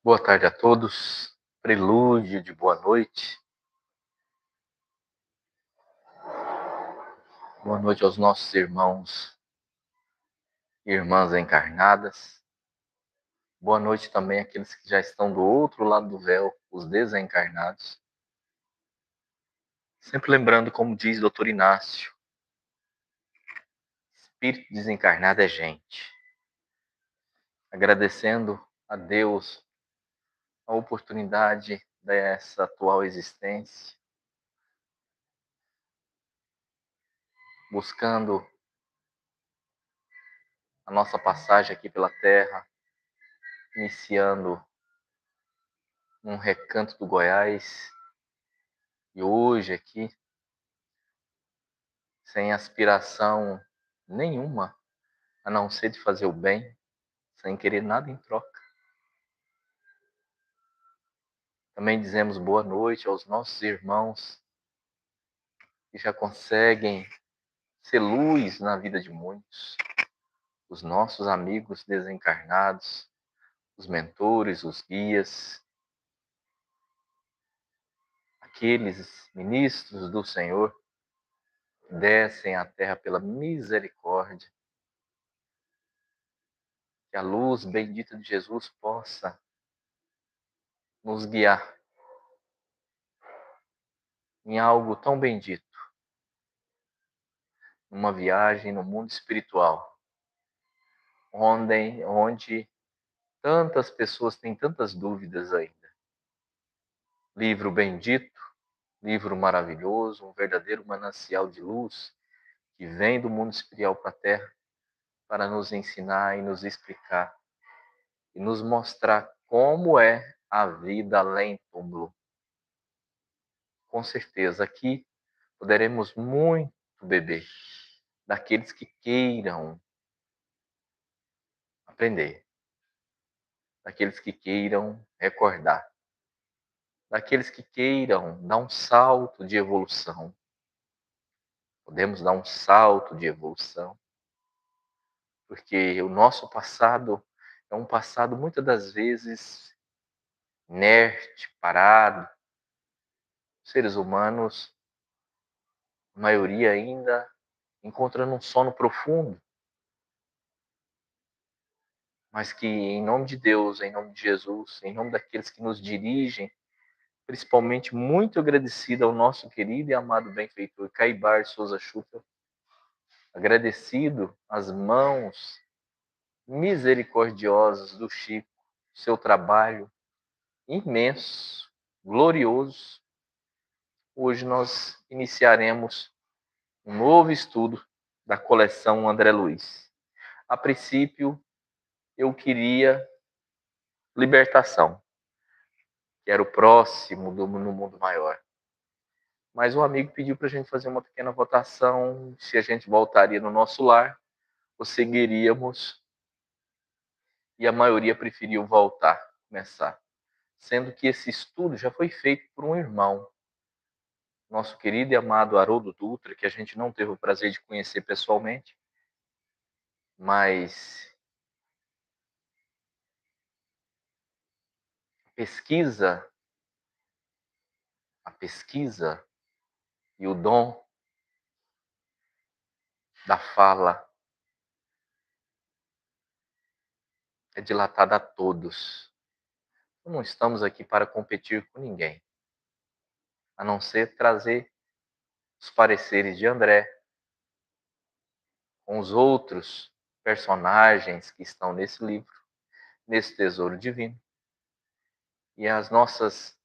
Boa tarde a todos. Prelúdio de boa noite. Boa noite aos nossos irmãos e irmãs encarnadas. Boa noite também àqueles que já estão do outro lado do véu, os desencarnados. Sempre lembrando, como diz Dr. Inácio, espírito desencarnado é gente. Agradecendo a Deus a oportunidade dessa atual existência, buscando a nossa passagem aqui pela Terra, iniciando num recanto do Goiás, e hoje aqui, sem aspiração nenhuma, a não ser de fazer o bem, sem querer nada em troca. Também dizemos boa noite aos nossos irmãos que já conseguem ser luz na vida de muitos, os nossos amigos desencarnados, os mentores, os guias, aqueles ministros do Senhor que descem à terra pela misericórdia. Que a luz bendita de Jesus possa nos guiar em algo tão bendito, numa viagem no mundo espiritual, onde tantas pessoas têm tantas dúvidas ainda. Livro bendito, livro maravilhoso, um verdadeiro manancial de luz que vem do mundo espiritual para a Terra para nos ensinar e nos explicar e nos mostrar como é a vida além do túmulo. Com certeza aqui poderemos muito beber daqueles que queiram aprender, daqueles que queiram recordar, daqueles que queiram dar um salto de evolução. Podemos dar um salto de evolução, porque o nosso passado é um passado muitas das vezes inerte, parado. Seres humanos, a maioria ainda encontrando um sono profundo, mas que em nome de Deus, em nome de Jesus, em nome daqueles que nos dirigem, principalmente muito agradecido ao nosso querido e amado benfeitor Caibar Souza Schutter, agradecido às mãos misericordiosas do Chico, seu trabalho imenso, glorioso. Hoje nós iniciaremos um novo estudo da coleção André Luiz. A princípio, eu queria libertação, que era o próximo no mundo maior. Mas um amigo pediu para a gente fazer uma pequena votação, se a gente voltaria no nosso lar, ou seguiríamos, e a maioria preferiu voltar, começar. Sendo que esse estudo já foi feito por um irmão, nosso querido e amado Haroldo Dutra, que a gente não teve o prazer de conhecer pessoalmente, mas a pesquisa e o dom da fala é dilatado a todos. Não estamos aqui para competir com ninguém, a não ser trazer os pareceres de André com os outros personagens que estão nesse livro, nesse tesouro divino, e as nossas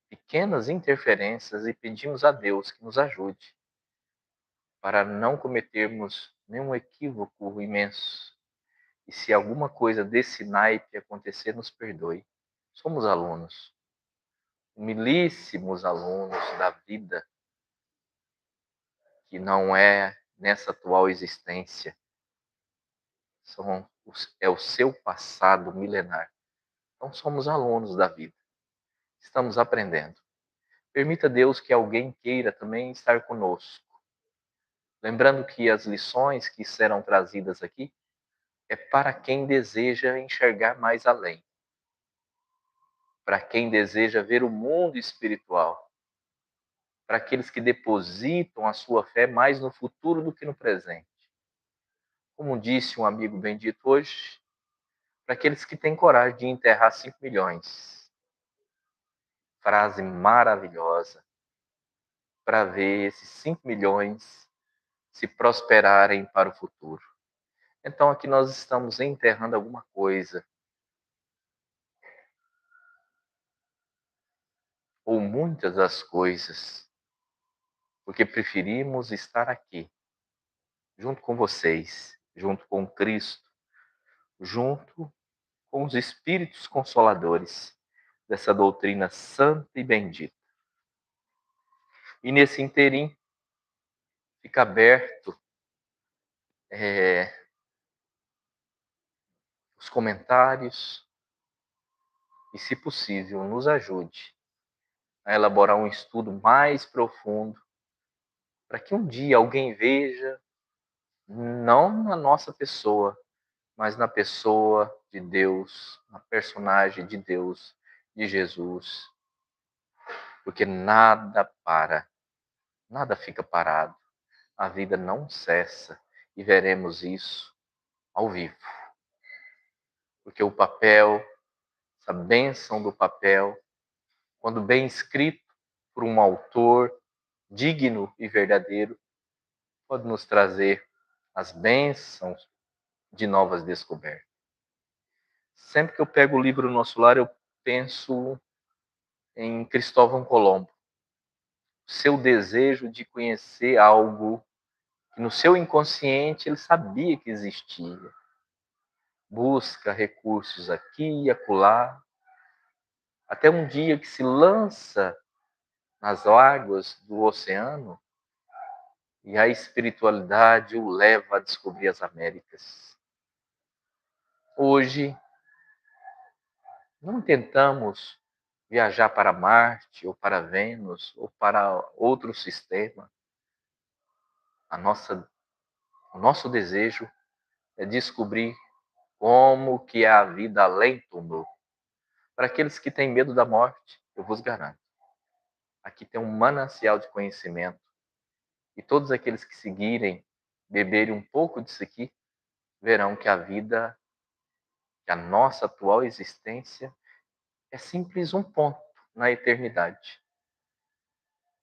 pequenas interferências, e pedimos a Deus que nos ajude para não cometermos nenhum equívoco imenso. E se alguma coisa desse naipe acontecer, nos perdoe. Somos alunos, humilíssimos alunos da vida, que não é nessa atual existência. É o seu passado milenar. Então somos alunos da vida. Estamos aprendendo. Permita Deus que alguém queira também estar conosco. Lembrando que as lições que serão trazidas aqui é para quem deseja enxergar mais além. para quem deseja ver o mundo espiritual, para aqueles que depositam a sua fé mais no futuro do que no presente. Como disse um amigo bendito hoje, para aqueles que têm coragem de enterrar 5 milhões. Frase maravilhosa para ver esses 5 milhões se prosperarem para o futuro. Então aqui nós estamos enterrando alguma coisa, ou muitas das coisas, porque preferimos estar aqui, junto com vocês, junto com Cristo, junto com os Espíritos Consoladores dessa doutrina santa e bendita. E nesse interim, fica aberto os comentários e, se possível, nos ajude a elaborar um estudo mais profundo, para que um dia alguém veja, não na nossa pessoa, mas na pessoa de Deus, na personagem de Deus, de Jesus. Porque nada para, nada fica parado. A vida não cessa e veremos isso ao vivo. Porque o papel, essa bênção do papel, quando bem escrito por um autor digno e verdadeiro, pode nos trazer as bênçãos de novas descobertas. Sempre que eu pego o livro Nosso Lar, eu penso em Cristóvão Colombo. Seu desejo de conhecer algo que no seu inconsciente ele sabia que existia. Busca recursos aqui e acolá, até um dia que se lança nas águas do oceano e a espiritualidade o leva a descobrir as Américas. Hoje, não tentamos viajar para Marte ou para Vênus ou para outro sistema. O nosso desejo é descobrir como que é a vida além do túmulo. Para aqueles que têm medo da morte, eu vos garanto, aqui tem um manancial de conhecimento. E todos aqueles que seguirem, beberem um pouco disso aqui, verão que a vida, que a nossa atual existência, é simples um ponto na eternidade.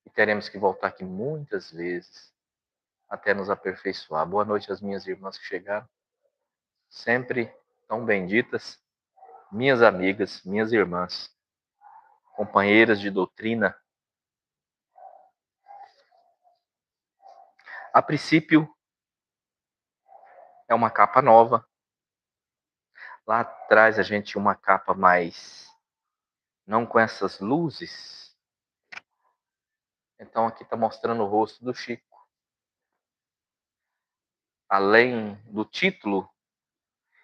E teremos que voltar aqui muitas vezes até nos aperfeiçoar. Boa noite às minhas irmãs que chegaram, sempre tão benditas, minhas amigas, minhas irmãs, companheiras de doutrina. A princípio, é uma capa nova. Lá atrás a gente tinha uma capa mais, não com essas luzes. Então aqui está mostrando o rosto do Chico. Além do título,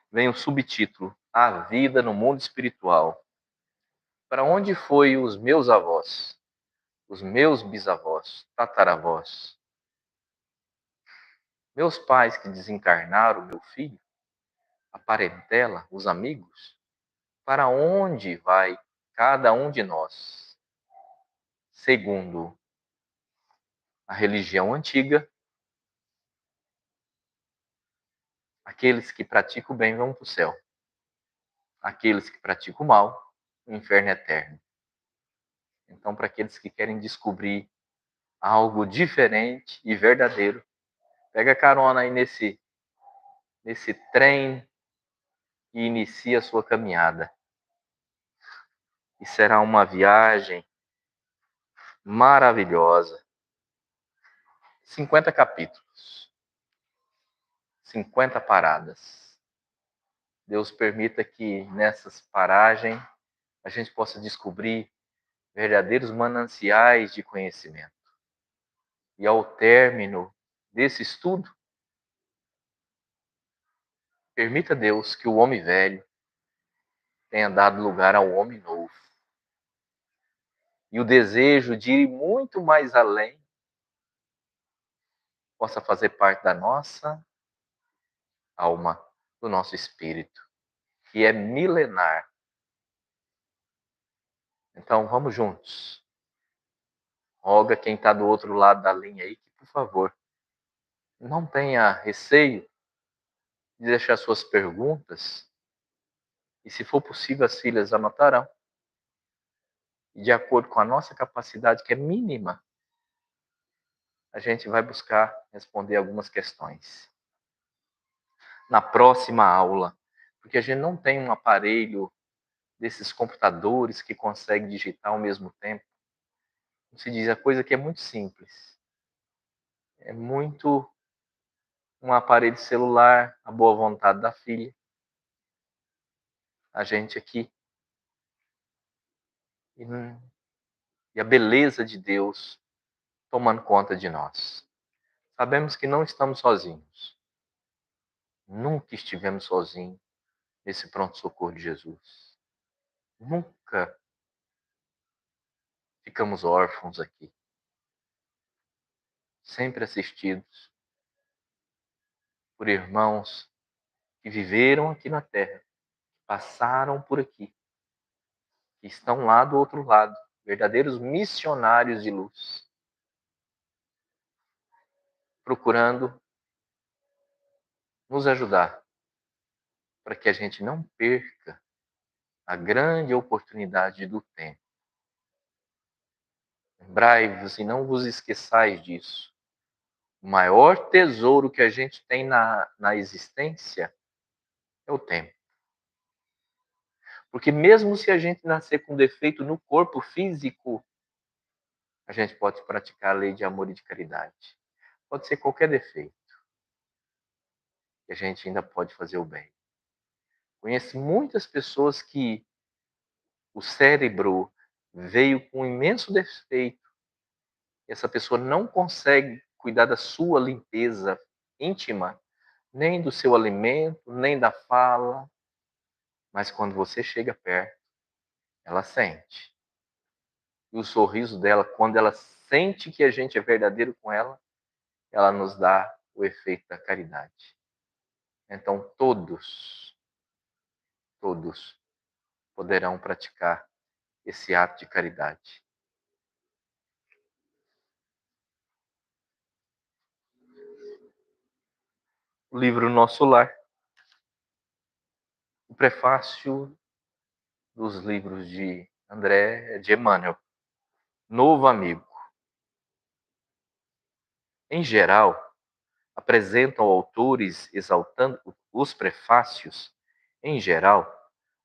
vem o subtítulo: A Vida no Mundo Espiritual. Para onde foi os meus avós? Os meus bisavós, tataravós? Meus pais que desencarnaram, meu filho? A parentela, os amigos? Para onde vai cada um de nós? Segundo a religião antiga, aqueles que praticam o bem vão para o céu. Aqueles que praticam o mal, o inferno eterno. Então, para aqueles que querem descobrir algo diferente e verdadeiro, pega carona aí nesse trem e inicia a sua caminhada. E será uma viagem maravilhosa. 50 capítulos. 50 paradas. Deus permita que nessas paragens a gente possa descobrir verdadeiros mananciais de conhecimento. E ao término desse estudo, permita Deus que o homem velho tenha dado lugar ao homem novo. E o desejo de ir muito mais além possa fazer parte da nossa alma, do nosso espírito, que é milenar. Então, vamos juntos. Roga quem está do outro lado da linha aí, que, por favor, não tenha receio de deixar suas perguntas. E, se for possível, as filhas anotarão. E, de acordo com a nossa capacidade, que é mínima, a gente vai buscar responder algumas questões. Na próxima aula, porque a gente não tem um aparelho desses computadores que consegue digitar ao mesmo tempo. Se diz a coisa que é muito simples. É muito um aparelho celular, a boa vontade da filha, a gente aqui, e a beleza de Deus tomando conta de nós. Sabemos que não estamos sozinhos. Nunca estivemos sozinhos nesse pronto-socorro de Jesus. Nunca ficamos órfãos aqui. Sempre assistidos por irmãos que viveram aqui na terra, passaram por aqui, que estão lá do outro lado, verdadeiros missionários de luz, procurando nos ajudar para que a gente não perca a grande oportunidade do tempo. Lembrai-vos e não vos esqueçais disso. O maior tesouro que a gente tem na existência é o tempo. Porque mesmo se a gente nascer com defeito no corpo físico, a gente pode praticar a lei de amor e de caridade. Pode ser qualquer defeito. E a gente ainda pode fazer o bem. Conheço muitas pessoas que o cérebro veio com um imenso defeito. E essa pessoa não consegue cuidar da sua limpeza íntima, nem do seu alimento, nem da fala. Mas quando você chega perto, ela sente. E o sorriso dela, quando ela sente que a gente é verdadeiro com ela nos dá o efeito da caridade. Então, todos poderão praticar esse ato de caridade. O livro Nosso Lar. O prefácio dos livros de André de Emmanuel. Novo amigo. Em geral, apresentam autores exaltando os prefácios, em geral,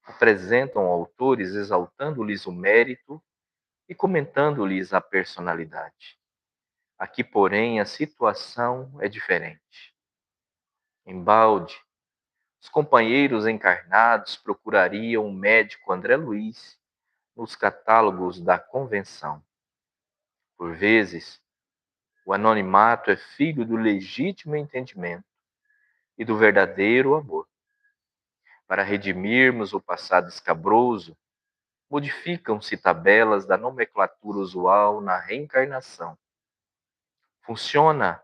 apresentam autores exaltando-lhes o mérito e comentando-lhes a personalidade. Aqui, porém, a situação é diferente. Embalde, os companheiros encarnados procurariam o médico André Luiz nos catálogos da Convenção. Por vezes, o anonimato é filho do legítimo entendimento e do verdadeiro amor. Para redimirmos o passado escabroso, modificam-se tabelas da nomenclatura usual na reencarnação. Funciona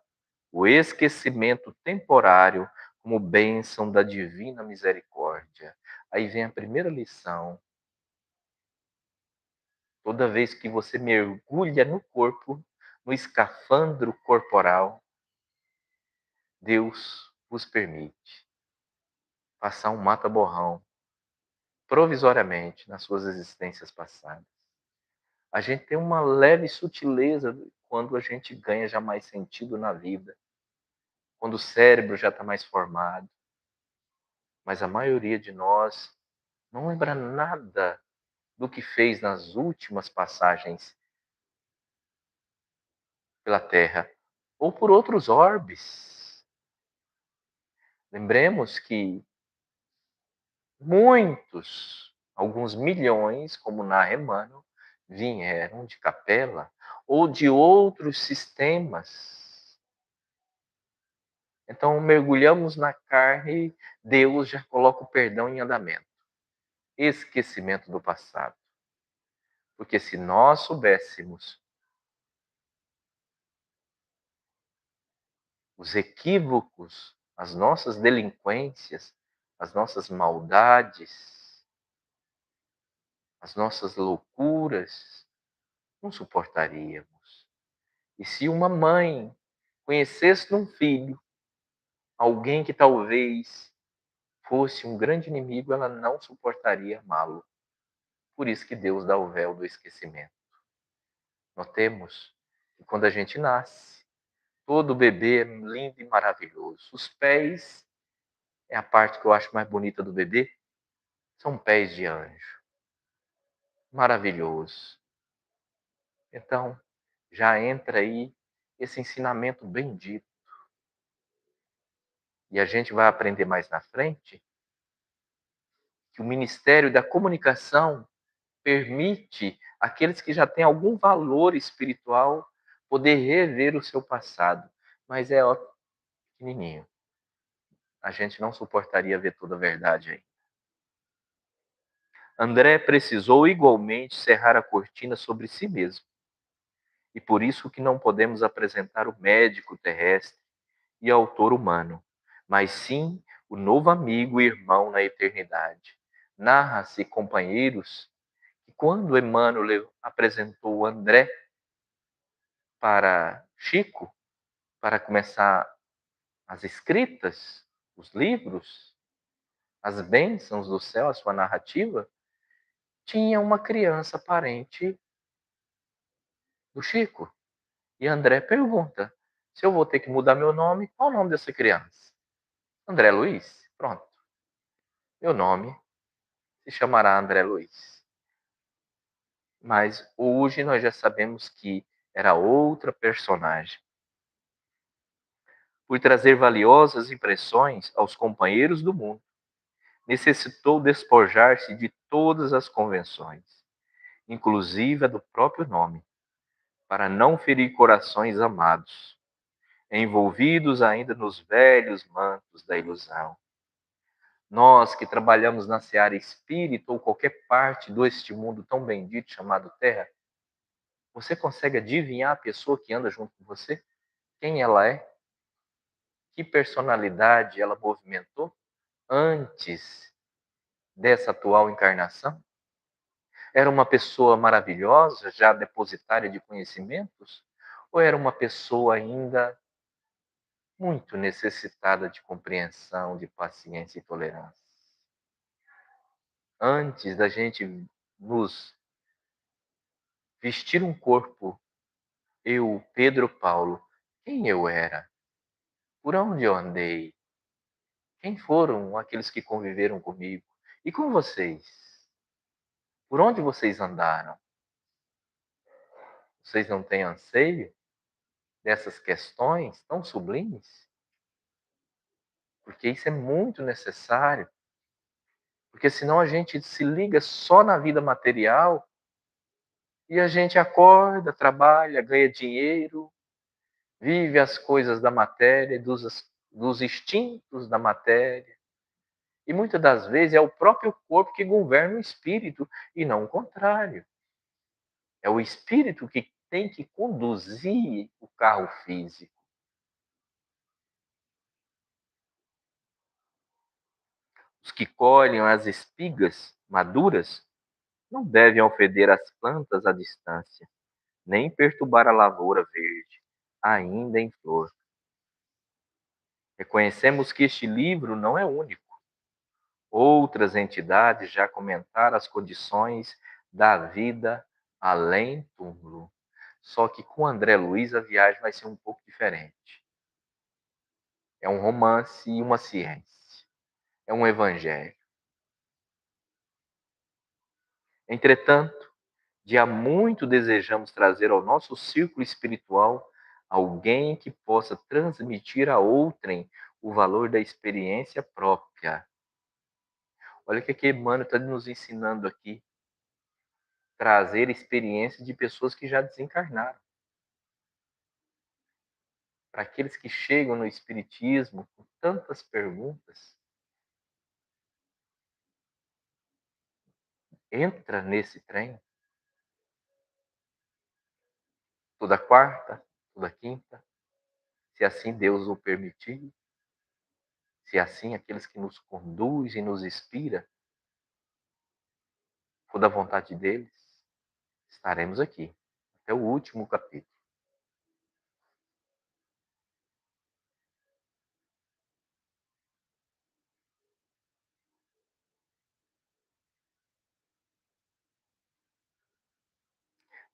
o esquecimento temporário como bênção da divina misericórdia. Aí vem a primeira lição. Toda vez que você mergulha no corpo, no escafandro corporal, Deus vos permite passar um mata-borrão provisoriamente nas suas existências passadas. A gente tem uma leve sutileza quando a gente ganha já mais sentido na vida, quando o cérebro já está mais formado. Mas a maioria de nós não lembra nada do que fez nas últimas passagens pela Terra ou por outros orbes. Lembremos que muitos, alguns milhões, como na Emmanuel, vieram de Capela ou de outros sistemas. Então, mergulhamos na carne, Deus já coloca o perdão em andamento. Esquecimento do passado. Porque se nós soubéssemos os equívocos, as nossas delinquências, as nossas maldades, as nossas loucuras, não suportaríamos. E se uma mãe conhecesse num filho alguém que talvez fosse um grande inimigo, ela não suportaria amá-lo. Por isso que Deus dá o véu do esquecimento. Notemos que quando a gente nasce, todo bebê é lindo e maravilhoso. Os pés é a parte que eu acho mais bonita do bebê. São pés de anjo. Maravilhoso. Então, já entra aí esse ensinamento bendito. E a gente vai aprender mais na frente que o Ministério da Comunicação permite àqueles que já têm algum valor espiritual poder rever o seu passado. Mas é ó, pequenininho. A gente não suportaria ver toda a verdade aí. André precisou igualmente cerrar a cortina sobre si mesmo. E por isso que não podemos apresentar o médico terrestre e autor humano, mas sim o novo amigo e irmão na eternidade. Narra-se, companheiros, que quando Emmanuel apresentou André para Chico, para começar as escritas, os livros, as bênçãos do céu, a sua narrativa, tinha uma criança parente do Chico. E André pergunta: se eu vou ter que mudar meu nome, qual o nome dessa criança? André Luiz? Pronto. Meu nome se chamará André Luiz. Mas hoje nós já sabemos que era outra personagem. Por trazer valiosas impressões aos companheiros do mundo, necessitou despojar-se de todas as convenções, inclusive a do próprio nome, para não ferir corações amados, envolvidos ainda nos velhos mantos da ilusão. Nós que trabalhamos na seara espírita ou qualquer parte deste mundo tão bendito chamado Terra, você consegue adivinhar a pessoa que anda junto com você? Quem ela é? Que personalidade ela movimentou antes dessa atual encarnação? Era uma pessoa maravilhosa, já depositária de conhecimentos? Ou era uma pessoa ainda muito necessitada de compreensão, de paciência e tolerância? Antes da gente nos vestir um corpo, eu, Pedro Paulo, quem eu era? Por onde eu andei? Quem foram aqueles que conviveram comigo? E com vocês? Por onde vocês andaram? Vocês não têm anseio dessas questões tão sublimes? Porque isso é muito necessário. Porque senão a gente se liga só na vida material e a gente acorda, trabalha, ganha dinheiro, vive as coisas da matéria, dos instintos da matéria. E muitas das vezes é o próprio corpo que governa o espírito e não o contrário. É o espírito que tem que conduzir o carro físico. Os que colhem as espigas maduras não devem ofender as plantas à distância, nem perturbar a lavoura verde, ainda em flor. Reconhecemos que este livro não é único. Outras entidades já comentaram as condições da vida além túmulo. Só que com André Luiz a viagem vai ser um pouco diferente. É um romance e uma ciência. É um evangelho. Entretanto, de há muito desejamos trazer ao nosso círculo espiritual alguém que possa transmitir a outrem o valor da experiência própria. Olha o que Emmanuel está nos ensinando aqui. Trazer experiências de pessoas que já desencarnaram. Para aqueles que chegam no Espiritismo com tantas perguntas, entra nesse trem. Toda quarta, toda quinta, se assim Deus o permitir, se assim aqueles que nos conduzem, nos inspira, for da vontade deles, estaremos aqui até o último capítulo.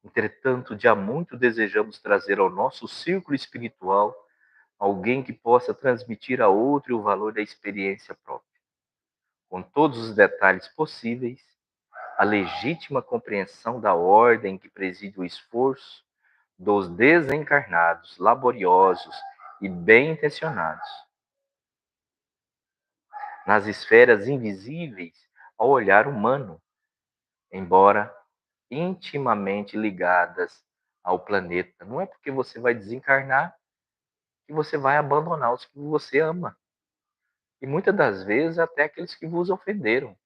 Entretanto, de há muito desejamos trazer ao nosso círculo espiritual alguém que possa transmitir a outro o valor da experiência própria, com todos os detalhes possíveis, a legítima compreensão da ordem que preside o esforço dos desencarnados, laboriosos e bem-intencionados, nas esferas invisíveis ao olhar humano, embora intimamente ligadas ao planeta. Não é porque você vai desencarnar que você vai abandonar os que você ama. E muitas das vezes até aqueles que vos ofenderam.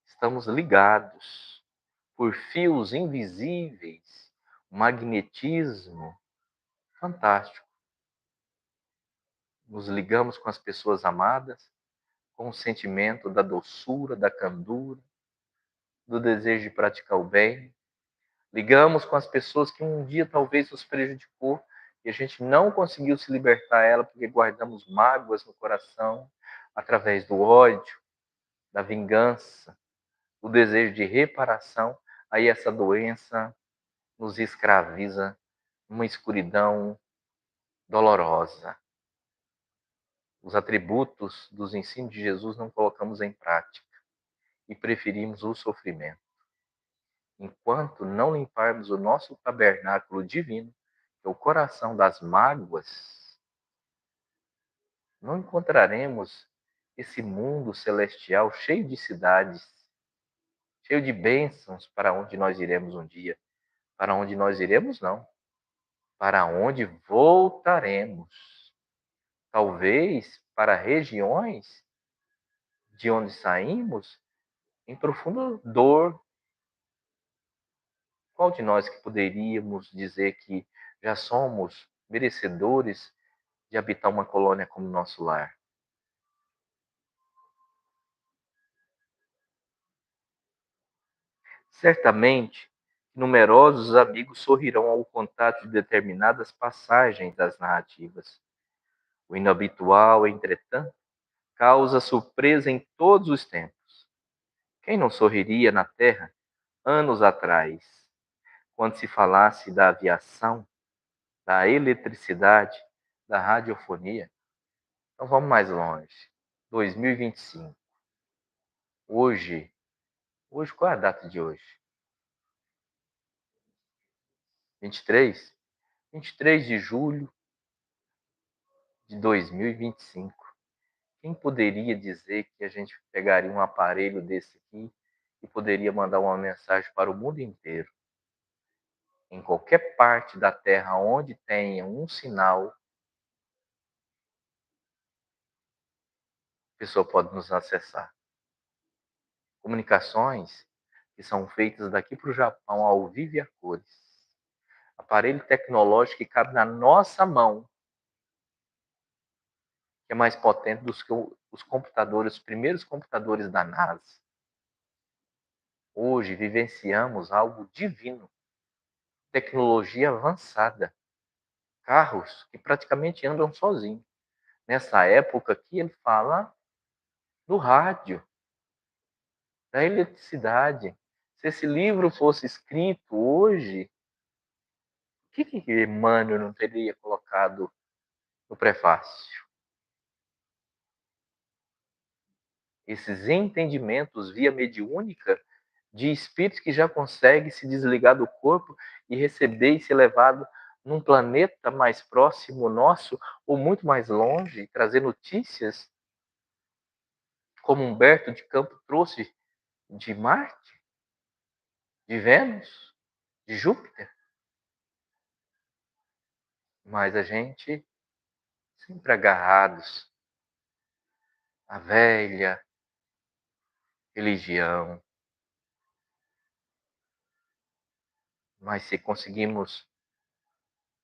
Estamos ligados por fios invisíveis, um magnetismo fantástico. Nos ligamos com as pessoas amadas, com o sentimento da doçura, da candura, do desejo de praticar o bem. Ligamos com as pessoas que um dia talvez nos prejudicou e a gente não conseguiu se libertar dela porque guardamos mágoas no coração através do ódio, da vingança, do desejo de reparação. Aí essa doença nos escraviza numa escuridão dolorosa. Os atributos dos ensinos de Jesus não colocamos em prática e preferimos o sofrimento. Enquanto não limparmos o nosso tabernáculo divino, que é o coração das mágoas, não encontraremos esse mundo celestial cheio de cidades, cheio de bênçãos para onde nós iremos um dia. Para onde nós iremos, não. Para onde voltaremos. Talvez para regiões de onde saímos em profunda dor. Qual de nós que poderíamos dizer que já somos merecedores de habitar uma colônia como nosso lar? Certamente, numerosos amigos sorrirão ao contato de determinadas passagens das narrativas. O inabitual, entretanto, causa surpresa em todos os tempos. Quem não sorriria na Terra anos atrás, quando se falasse da aviação, da eletricidade, da radiofonia? Então vamos mais longe. 2025. Hoje, qual é a data de hoje? 23? 23 de julho de 2025. Quem poderia dizer que a gente pegaria um aparelho desse aqui e poderia mandar uma mensagem para o mundo inteiro? Em qualquer parte da Terra onde tenha um sinal, a pessoa pode nos acessar. Comunicações que são feitas daqui para o Japão ao vivo e a cores. Aparelho tecnológico que cabe na nossa mão, que é mais potente do que os computadores, os primeiros computadores da NASA. Hoje vivenciamos algo divino, tecnologia avançada, carros que praticamente andam sozinhos. Nessa época aqui ele fala do rádio, da eletricidade. Se esse livro fosse escrito hoje, o que Emmanuel não teria colocado no prefácio? Esses entendimentos via mediúnica de espíritos que já conseguem se desligar do corpo e receber e ser levado num planeta mais próximo nosso ou muito mais longe, trazer notícias, como Humberto de Campos trouxe de Marte, de Vênus, de Júpiter. Mas a gente sempre agarrados à velha religião. Mas se conseguimos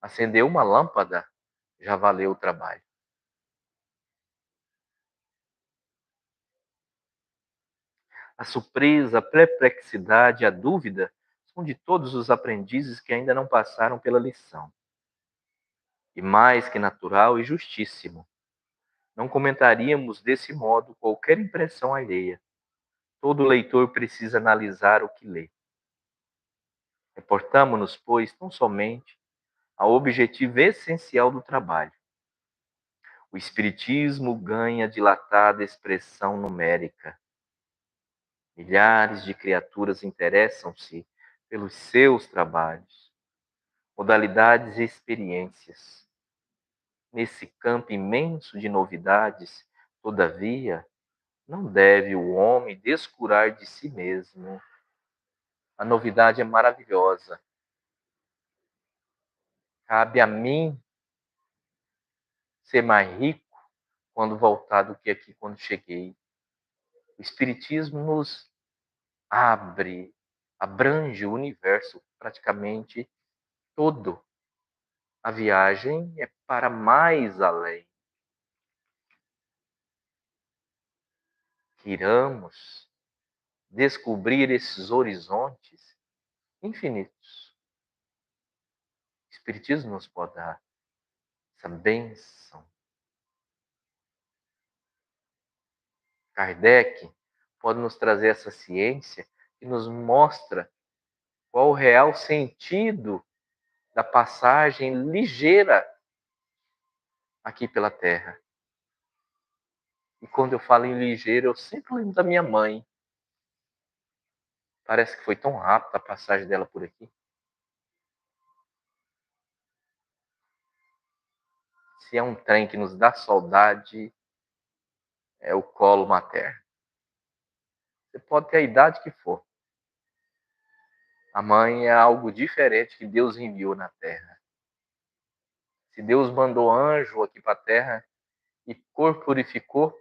acender uma lâmpada, já valeu o trabalho. A surpresa, a perplexidade, a dúvida são de todos os aprendizes que ainda não passaram pela lição. E mais que natural e justíssimo, não comentaríamos desse modo qualquer impressão alheia. Todo leitor precisa analisar o que lê. Reportamo-nos, pois, tão somente ao objetivo essencial do trabalho. O Espiritismo ganha dilatada expressão numérica. Milhares de criaturas interessam-se pelos seus trabalhos, modalidades e experiências. Nesse campo imenso de novidades, todavia, não deve o homem descurar de si mesmo. A novidade é maravilhosa. Cabe a mim ser mais rico quando voltar do que aqui quando cheguei. O Espiritismo nos abrange o universo praticamente todo. A viagem é para mais além. Quiramos descobrir esses horizontes infinitos. O Espiritismo nos pode dar essa bênção. Kardec pode nos trazer essa ciência que nos mostra qual o real sentido da passagem ligeira aqui pela Terra. E quando eu falo em ligeiro, eu sempre lembro da minha mãe. Parece que foi tão rápida a passagem dela por aqui. Se é um trem que nos dá saudade, é o colo materno. Você pode ter a idade que for. A mãe é algo diferente que Deus enviou na Terra. Se Deus mandou anjo aqui para a Terra e corporificou,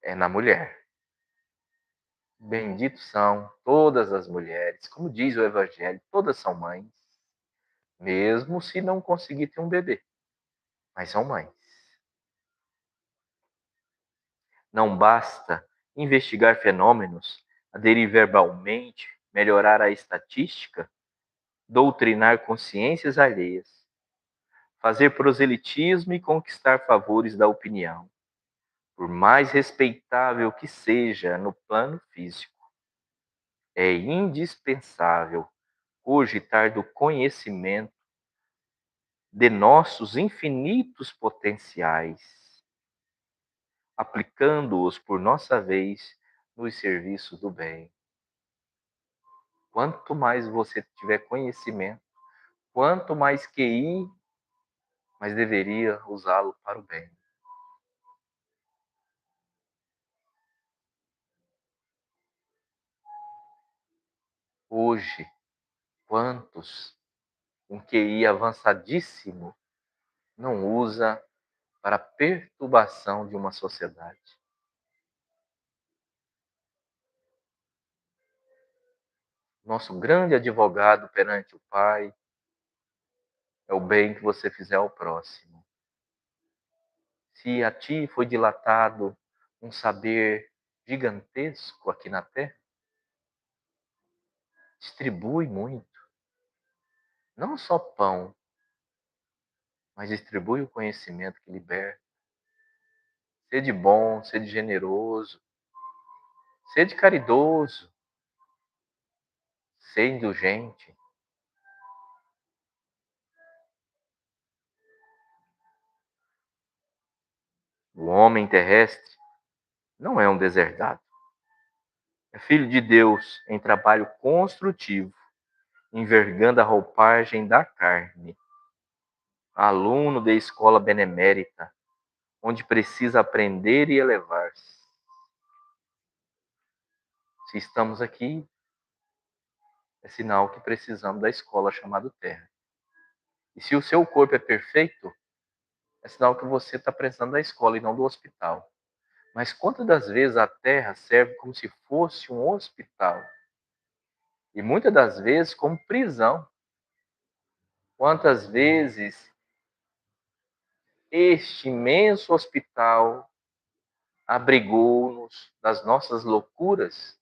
é na mulher. Benditos são todas as mulheres, como diz o Evangelho, todas são mães, mesmo se não conseguir ter um bebê, mas são mães. Não basta investigar fenômenos, aderir verbalmente, melhorar a estatística, doutrinar consciências alheias, fazer proselitismo e conquistar favores da opinião, por mais respeitável que seja no plano físico. É indispensável cogitar do conhecimento de nossos infinitos potenciais, aplicando-os por nossa vez nos serviços do bem. Quanto mais você tiver conhecimento, quanto mais QI, mais deveria usá-lo para o bem. Hoje, quantos com QI avançadíssimo não usa para a perturbação de uma sociedade? Nosso grande advogado perante o Pai é o bem que você fizer ao próximo. Se a ti foi dilatado um saber gigantesco aqui na Terra, distribui muito. Não só pão, mas distribui o conhecimento que liberta. Sede bom, sede generoso, sede caridoso, sede indulgente. O homem terrestre não é um deserdado. É filho de Deus em trabalho construtivo, envergando a roupagem da carne. Aluno de escola benemérita, onde precisa aprender e elevar-se. Se estamos aqui, é sinal que precisamos da escola chamada Terra. E se o seu corpo é perfeito, é sinal que você está precisando da escola e não do hospital. Mas quantas das vezes a Terra serve como se fosse um hospital? E muitas das vezes como prisão. Quantas vezes este imenso hospital abrigou-nos das nossas loucuras.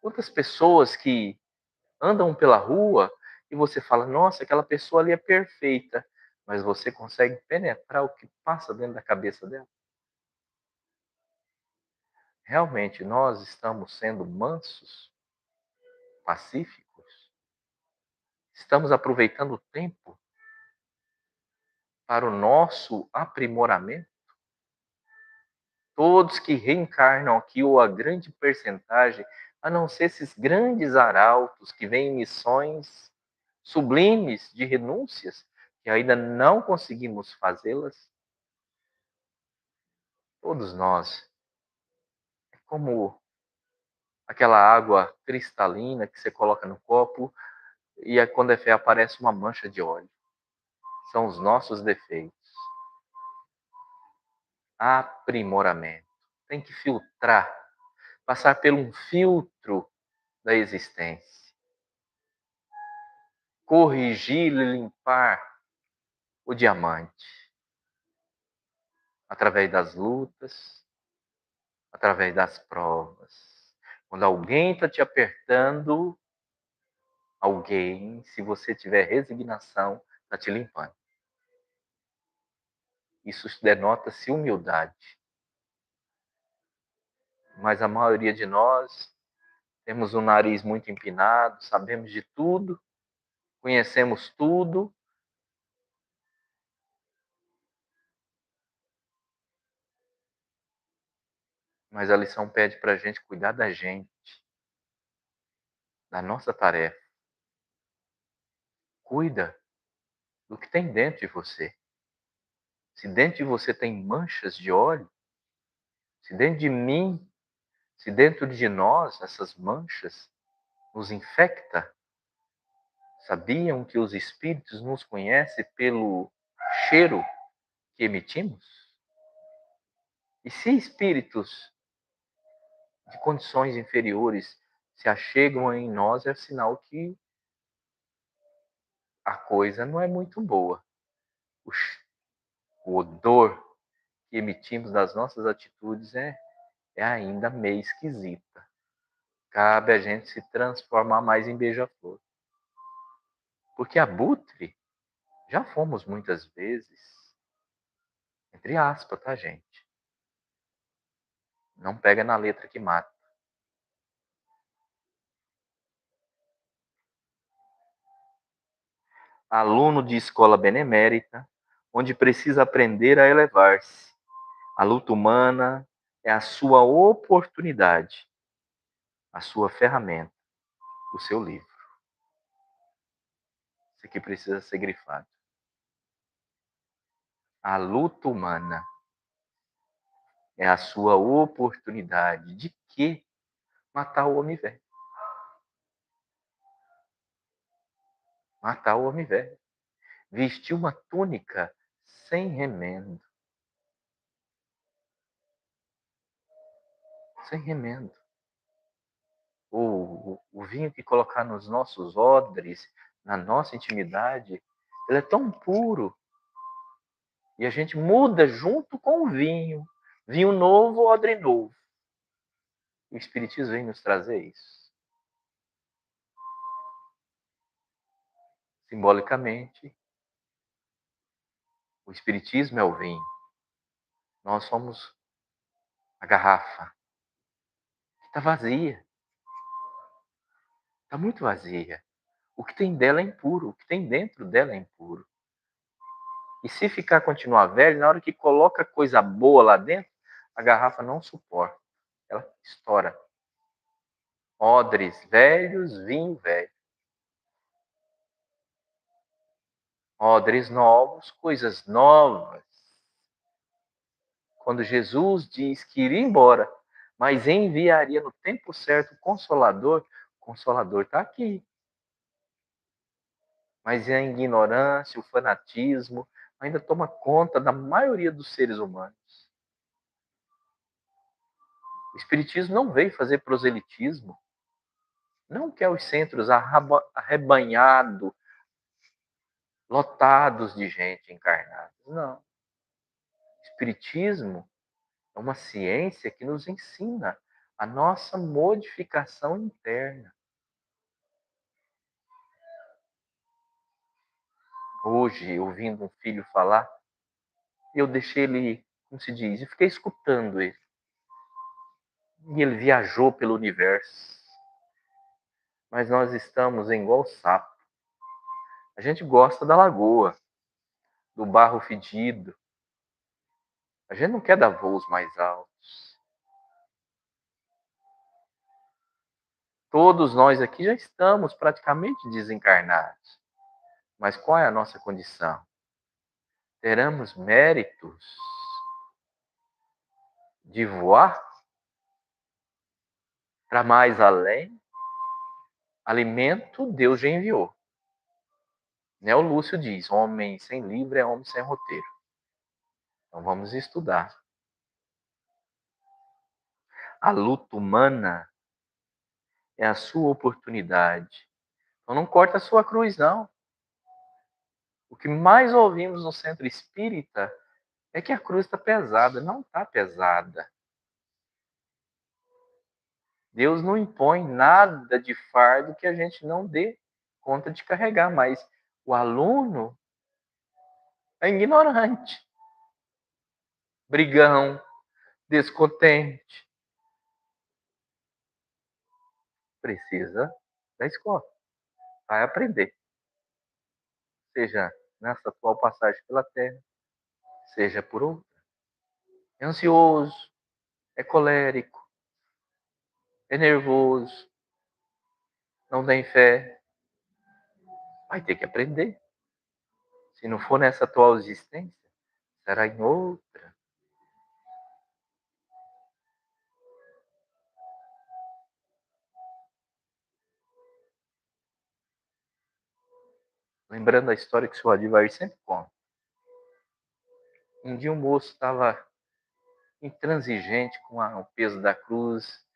Quantas pessoas que andam pela rua e você fala, nossa, aquela pessoa ali é perfeita, mas você consegue penetrar o que passa dentro da cabeça dela? Realmente nós estamos sendo mansos, pacíficos? Estamos aproveitando o tempo para o nosso aprimoramento? Todos que reencarnam aqui, ou a grande percentagem, a não ser esses grandes arautos que vêm em missões sublimes de renúncias, que ainda não conseguimos fazê-las, todos nós, é como aquela água cristalina que você coloca no copo e quando é fé aparece uma mancha de óleo. São os nossos defeitos. Aprimoramento. Tem que filtrar, passar por um filtro da existência. Corrigir e limpar o diamante. Através das lutas, através das provas. Quando alguém está te apertando, alguém, se você tiver resignação, está te limpando. Isso denota-se humildade. Mas a maioria de nós temos um nariz muito empinado, sabemos de tudo, conhecemos tudo, mas a lição pede para a gente cuidar da gente, da nossa tarefa. Cuida do que tem dentro de você. Se dentro de você tem manchas de óleo, se dentro de mim, se dentro de nós essas manchas nos infecta, sabiam que os espíritos nos conhecem pelo cheiro que emitimos? E se espíritos de condições inferiores se achegam em nós, é sinal que a coisa não é muito boa. O odor que emitimos das nossas atitudes é ainda meio esquisita. Cabe a gente se transformar mais em beija-flor. Porque abutre, já fomos muitas vezes, entre aspas, tá, gente? Não pega na letra que mata. Aluno de escola benemérita, onde precisa aprender a elevar-se. A luta humana é a sua oportunidade, a sua ferramenta, o seu livro. Isso aqui precisa ser grifado. A luta humana é a sua oportunidade de quê? Matar o homem velho. Matar o homem velho. Vestir uma túnica sem remendo. Sem remendo. O vinho que colocar nos nossos odres, na nossa intimidade, ele é tão puro. E a gente muda junto com o vinho. Vinho novo, odre novo. O Espiritismo vem nos trazer isso. Simbolicamente, o Espiritismo é o vinho. Nós somos a garrafa. Que está vazia. Está muito vazia. O que tem dela é impuro. O que tem dentro dela é impuro. E se continuar velho, na hora que coloca coisa boa lá dentro, a garrafa não suporta. Ela estoura. Odres velhos, vinho velho. Odres novos, coisas novas. Quando Jesus diz que iria embora, mas enviaria no tempo certo o Consolador está aqui. Mas a ignorância, o fanatismo, ainda toma conta da maioria dos seres humanos. O Espiritismo não veio fazer proselitismo. Não quer os centros arrebanhados, lotados de gente encarnada. Não. O Espiritismo É uma ciência que nos ensina a nossa modificação interna. Hoje, ouvindo um filho falar, eu deixei ele, como se diz, e fiquei escutando ele. E ele viajou pelo universo. Mas nós estamos igual sapo. A gente gosta da lagoa, do barro fedido. A gente não quer dar voos mais altos. Todos nós aqui já estamos praticamente desencarnados. Mas qual é a nossa condição? Teremos méritos de voar para mais além? Alimento Deus já enviou. Né? O Lúcio diz, homem sem livro é homem sem roteiro. Então vamos estudar. A luta humana é a sua oportunidade. Então não corta a sua cruz, não. O que mais ouvimos no centro espírita é que a cruz está pesada. Não está pesada. Deus não impõe nada de fardo que a gente não dê conta de carregar, mas o aluno é ignorante, brigão, descontente. Precisa da escola, vai aprender. Seja nessa atual passagem pela Terra, seja por outra. É ansioso, é colérico, é nervoso, não tem fé. Vai ter que aprender. Se não for nessa atual existência, será em outra. Lembrando a história que o senhor Adivar sempre conta. Um dia um moço estava intransigente com o peso da cruz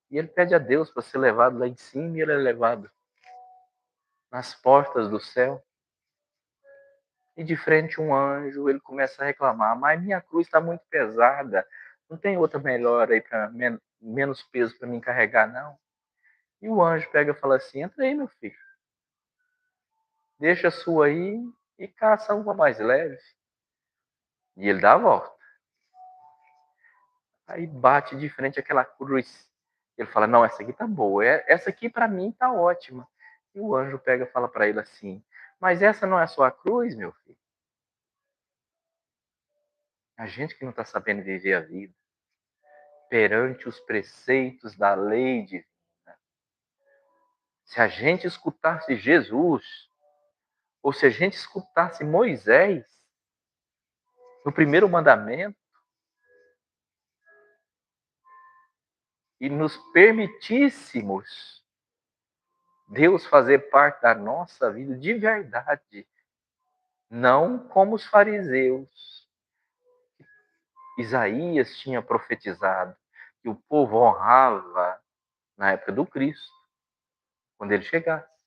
e ele pede a Deus para ser levado lá em cima e ele é levado nas portas do céu. E de frente um anjo, ele começa a reclamar, mas minha cruz está muito pesada, não tem outra melhor aí para menos peso para mim carregar, não? E o anjo pega e fala assim, entra aí, meu filho, deixa a sua aí e caça uma mais leve. E ele dá a volta. Aí bate de frente aquela cruz. Ele fala, não, essa aqui tá boa, essa aqui para mim tá ótima. E o anjo pega e fala para ele assim, mas essa não é a sua cruz, meu filho? A gente que não está sabendo viver a vida perante os preceitos da lei divina. Se a gente escutasse Jesus, ou se a gente escutasse Moisés, no primeiro mandamento, e nos permitíssemos Deus fazer parte da nossa vida de verdade, não como os fariseus. Isaías tinha profetizado que o povo honrava na época do Cristo, quando ele chegasse.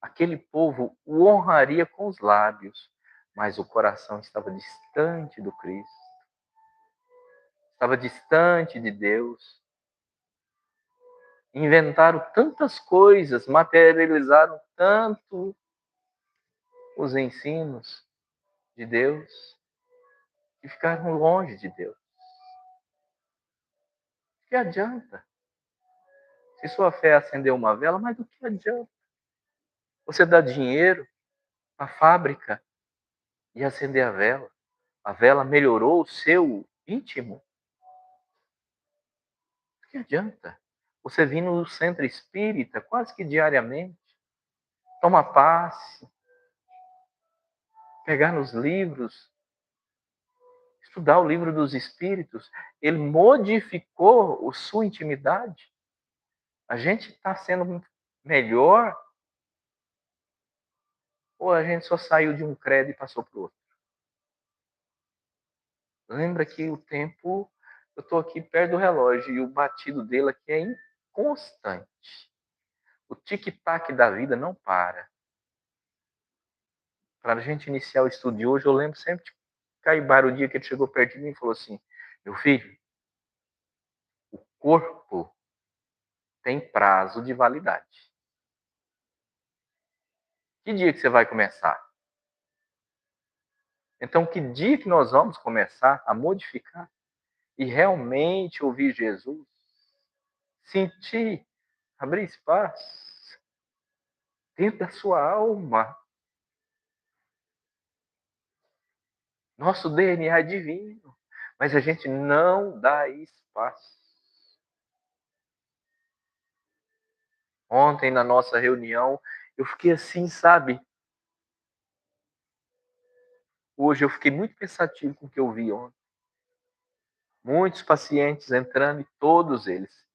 Aquele povo o honraria com os lábios, mas o coração estava distante do Cristo, estava distante de Deus. Inventaram tantas coisas, materializaram tanto os ensinos de Deus, que ficaram longe de Deus. O que adianta? Se sua fé acender uma vela, mas do que adianta? Você dá dinheiro à fábrica e acender a vela. A vela melhorou o seu íntimo? O que adianta? Você vir no centro espírita quase que diariamente, tomar passe, pegar nos livros, estudar o livro dos espíritos, ele modificou a sua intimidade. A gente está sendo melhor ou a gente só saiu de um credo e passou para o outro? Lembra que o tempo, eu estou aqui perto do relógio e o batido dele aqui é inconstante. O tic-tac da vida não para. Para a gente iniciar o estudo de hoje, eu lembro sempre de Caibar, o dia que ele chegou perto de mim e falou assim, meu filho, corpo tem prazo de validade. Que dia que você vai começar? Então, que dia que nós vamos começar a modificar e realmente ouvir Jesus? Sentir, abrir espaço dentro da sua alma. Nosso DNA é divino, mas a gente não dá espaço. Ontem, na nossa reunião, eu fiquei assim, sabe? Hoje eu fiquei muito pensativo com o que eu vi ontem. Muitos pacientes entrando e todos eles,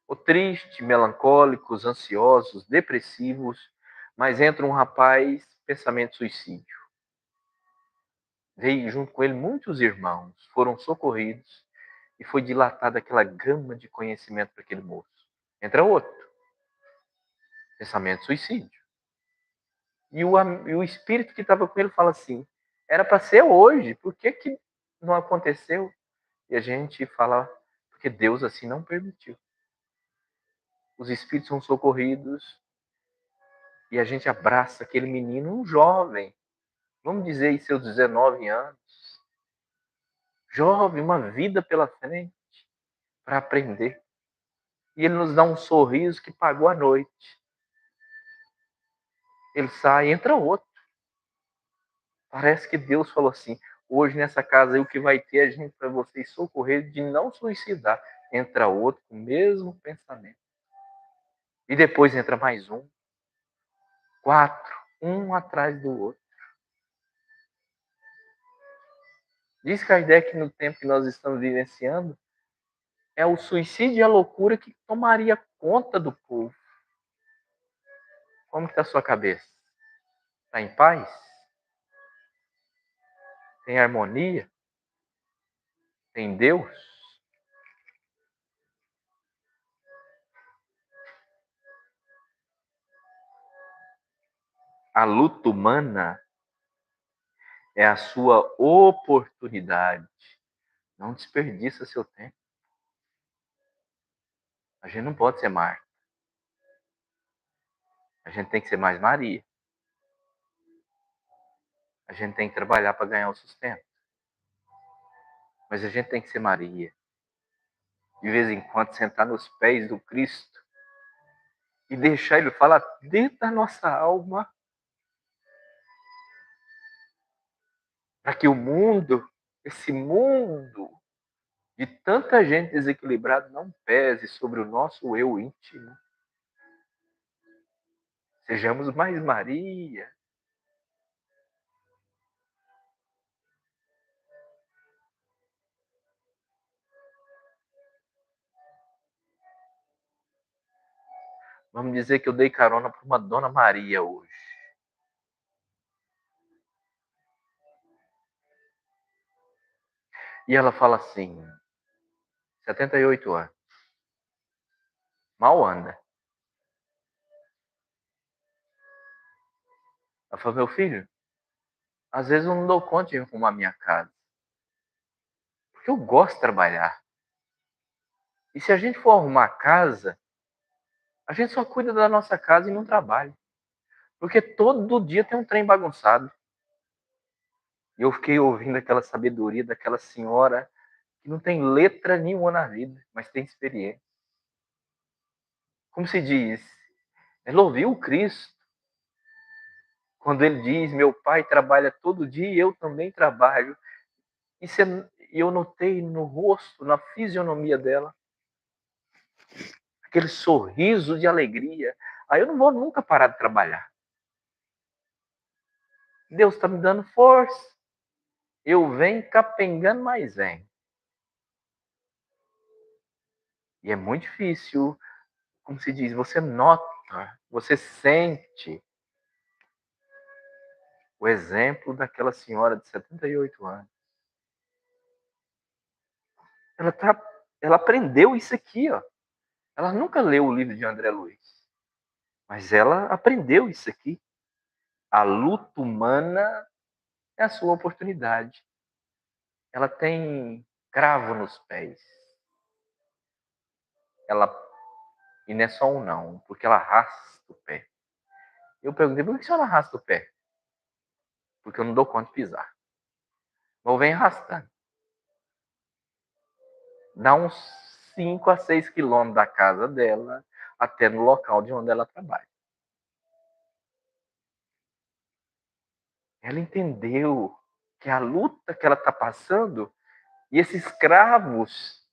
ou tristes, melancólicos, ansiosos, depressivos, mas entra um rapaz, pensamento de suicídio. Veio junto com ele muitos irmãos, foram socorridos e foi dilatada aquela gama de conhecimento para aquele moço. Entra outro, pensamento de suicídio. E o espírito que estava com ele fala assim, era para ser hoje, por que não aconteceu? E a gente fala, porque Deus assim não permitiu. Os espíritos são socorridos e a gente abraça aquele menino, um jovem, vamos dizer aí seus 19 anos, jovem, uma vida pela frente para aprender. E ele nos dá um sorriso que pagou a noite. Ele sai, entra outro. Parece que Deus falou assim, hoje nessa casa aí o que vai ter é gente para vocês socorrer de não suicidar. Entra outro com o mesmo pensamento. E depois entra mais um. 4, um atrás do outro. Diz Kardec, no tempo que nós estamos vivenciando, é o suicídio e a loucura que tomaria conta do povo. Como está a sua cabeça? Está em paz? Tem harmonia? Tem Deus? A luta humana é a sua oportunidade. Não desperdiça seu tempo. A gente não pode ser Marta. A gente tem que ser mais Maria. A gente tem que trabalhar para ganhar o sustento. Mas a gente tem que ser Maria. De vez em quando sentar nos pés do Cristo e deixar Ele falar dentro da nossa alma. Para que o mundo, esse mundo de tanta gente desequilibrada, não pese sobre o nosso eu íntimo. Sejamos mais Maria. Vamos dizer que eu dei carona para uma Dona Maria hoje. E ela fala assim, 78 anos. Mal anda. Ela falou, meu filho, às vezes eu não dou conta de arrumar minha casa. Porque eu gosto de trabalhar. E se a gente for arrumar a casa, a gente só cuida da nossa casa e não trabalha. Porque todo dia tem um trem bagunçado. E eu fiquei ouvindo aquela sabedoria daquela senhora que não tem letra nenhuma na vida, mas tem experiência. Como se diz, ela ouviu o Cristo. Quando ele diz, meu pai trabalha todo dia e eu também trabalho. E eu notei no rosto, na fisionomia dela, aquele sorriso de alegria. Aí eu não vou nunca parar de trabalhar. Deus está me dando força. Eu venho capengando, mas vem. E é muito difícil, como se diz, você nota, você sente o exemplo daquela senhora de 78 anos. Ela aprendeu isso aqui, ó. Ela nunca leu o livro de André Luiz, mas ela aprendeu isso aqui. A luta humana é a sua oportunidade. Ela tem cravo nos pés. ela, e não é só um não, porque ela arrasta o pé. Eu perguntei, por que a senhora arrasta o pé? Porque eu não dou conta de pisar. Ou vem arrastando. Dá uns 5 a 6 quilômetros da casa dela até no local de onde ela trabalha. Ela entendeu que a luta que ela está passando e esses cravos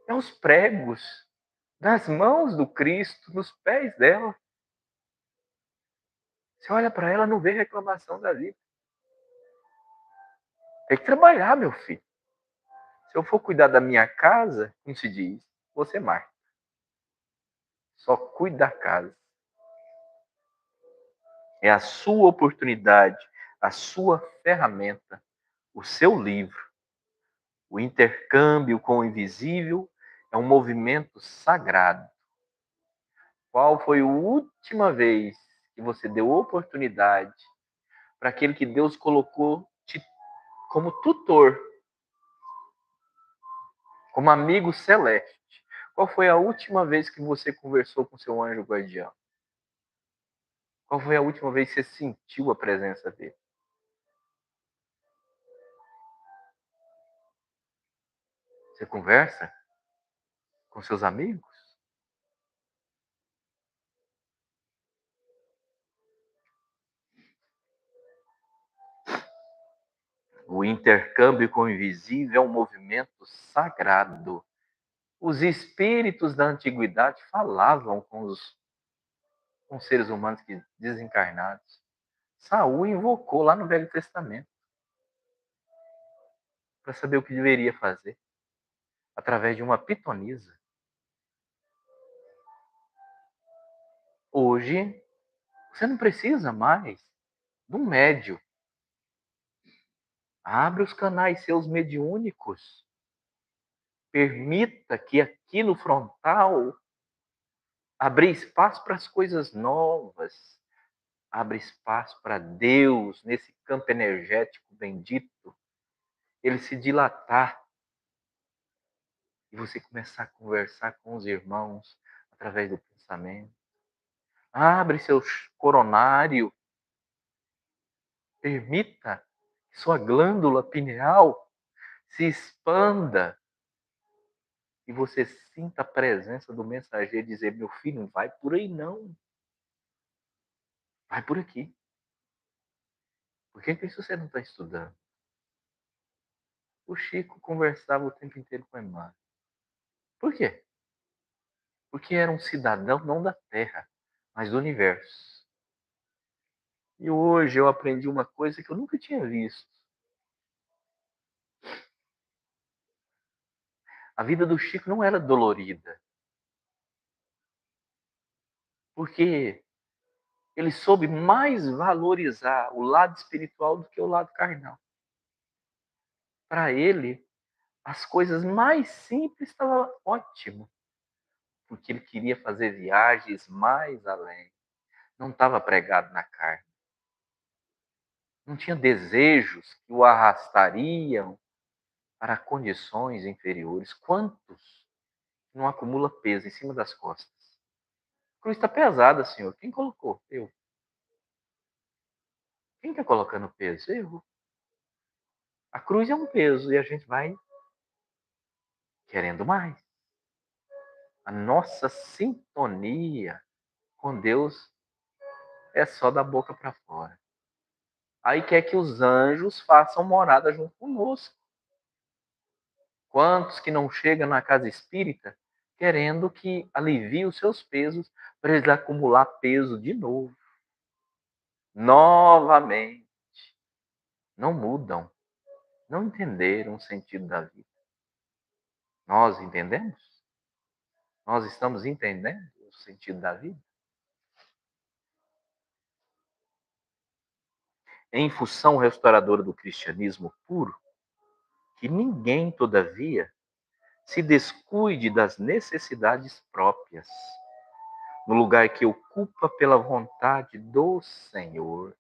é os pregos das mãos do Cristo nos pés dela. Você olha para ela, não vê reclamação da vida. Tem que trabalhar, meu filho. Se eu for cuidar da minha casa, como se diz, você marca. Só cuide da casa. É a sua oportunidade, a sua ferramenta, o seu livro. O intercâmbio com o invisível é um movimento sagrado. Qual foi a última vez que você deu oportunidade para aquele que Deus colocou como tutor, como amigo celeste? Qual foi a última vez que você conversou com seu anjo guardião? Qual foi a última vez que você sentiu a presença dele? Você conversa com seus amigos? O intercâmbio com o invisível é um movimento sagrado. Os espíritos da antiguidade falavam com os seres humanos que desencarnados. Saul invocou lá no Velho Testamento para saber o que deveria fazer através de uma pitonisa. Hoje, você não precisa mais de um médio. Abre os canais seus mediúnicos. Permita que aqui no frontal abrir espaço para as coisas novas. Abre espaço para Deus nesse campo energético bendito. Ele se dilatar e você começar a conversar com os irmãos através do pensamento. Abre seu coronário. Permita que sua glândula pineal se expanda e você sinta a presença do mensageiro dizer: meu filho, não vai por aí não. Vai por aqui. Por que isso você não está estudando? O Chico conversava o tempo inteiro com a Emmanuel. Por quê? Porque era um cidadão não da Terra, mas do universo. E hoje eu aprendi uma coisa que eu nunca tinha visto. A vida do Chico não era dolorida. Porque ele soube mais valorizar o lado espiritual do que o lado carnal. Para ele, as coisas mais simples estavam ótimo, porque ele queria fazer viagens mais além. Não estava pregado na carne. Não tinha desejos que o arrastariam para condições inferiores. Quantos não acumula peso em cima das costas? A cruz está pesada, Senhor. Quem colocou? Eu. Quem está colocando peso? Eu. A cruz é um peso e a gente vai querendo mais. A nossa sintonia com Deus é só da boca para fora. Aí quer que os anjos façam morada junto conosco. Quantos que não chegam na casa espírita querendo que alivie os seus pesos para eles acumular peso de novo? Novamente. Não mudam. Não entenderam o sentido da vida. Nós entendemos? Nós estamos entendendo o sentido da vida? Em função restauradora do cristianismo puro, que ninguém, todavia, se descuide das necessidades próprias, no lugar que ocupa pela vontade do Senhor.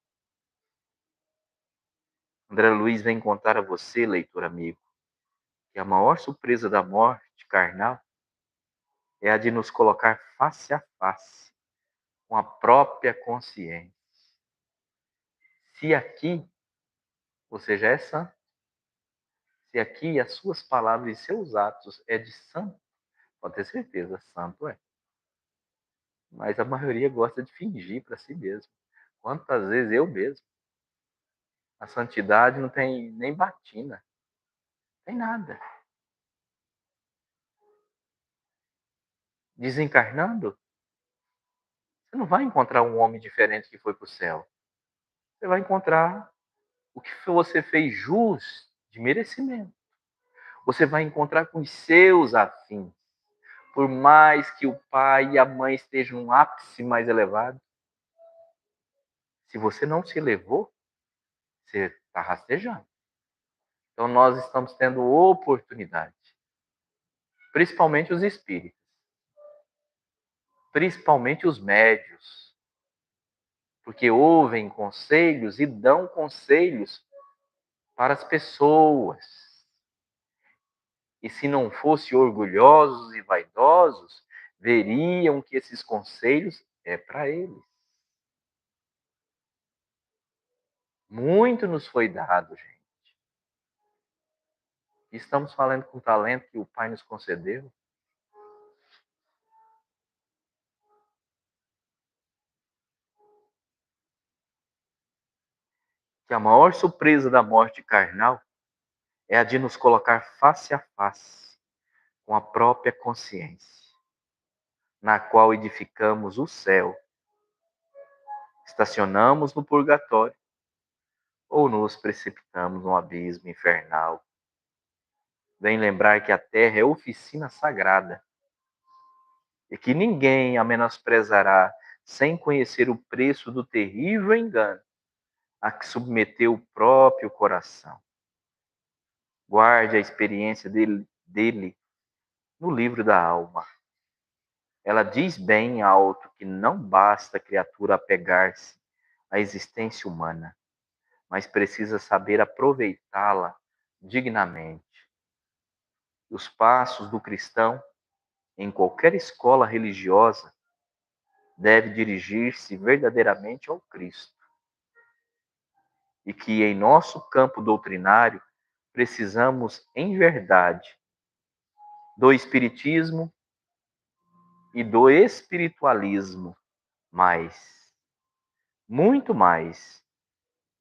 André Luiz vem contar a você, leitor amigo, que a maior surpresa da morte carnal é a de nos colocar face a face com a própria consciência. Se aqui você já é santo, se aqui as suas palavras e seus atos é de santo, pode ter certeza, santo é. Mas a maioria gosta de fingir para si mesmo. Quantas vezes eu mesmo? A santidade não tem nem batina, não tem nada. Desencarnando, você não vai encontrar um homem diferente que foi para o céu. Você vai encontrar o que você fez jus de merecimento. Você vai encontrar com os seus afins. Por mais que o pai e a mãe estejam num ápice mais elevado, se você não se elevou, você está rastejando. Então nós estamos tendo oportunidade, principalmente os espíritos, principalmente os médios, porque ouvem conselhos e dão conselhos para as pessoas. E se não fossem orgulhosos e vaidosos, veriam que esses conselhos é para eles. Muito nos foi dado, gente. Estamos falando com o talento que o Pai nos concedeu. Que a maior surpresa da morte carnal é a de nos colocar face a face com a própria consciência, na qual edificamos o céu, estacionamos no purgatório ou nos precipitamos no abismo infernal. Vem lembrar que a terra é oficina sagrada e que ninguém a menosprezará sem conhecer o preço do terrível engano a que submeteu o próprio coração. Guarde a experiência dele no livro da alma. Ela diz bem alto que não basta a criatura apegar-se à existência humana, mas precisa saber aproveitá-la dignamente. Os passos do cristão, em qualquer escola religiosa, deve dirigir-se verdadeiramente ao Cristo. E que em nosso campo doutrinário precisamos, em verdade, do espiritismo e do espiritualismo, mais, muito mais,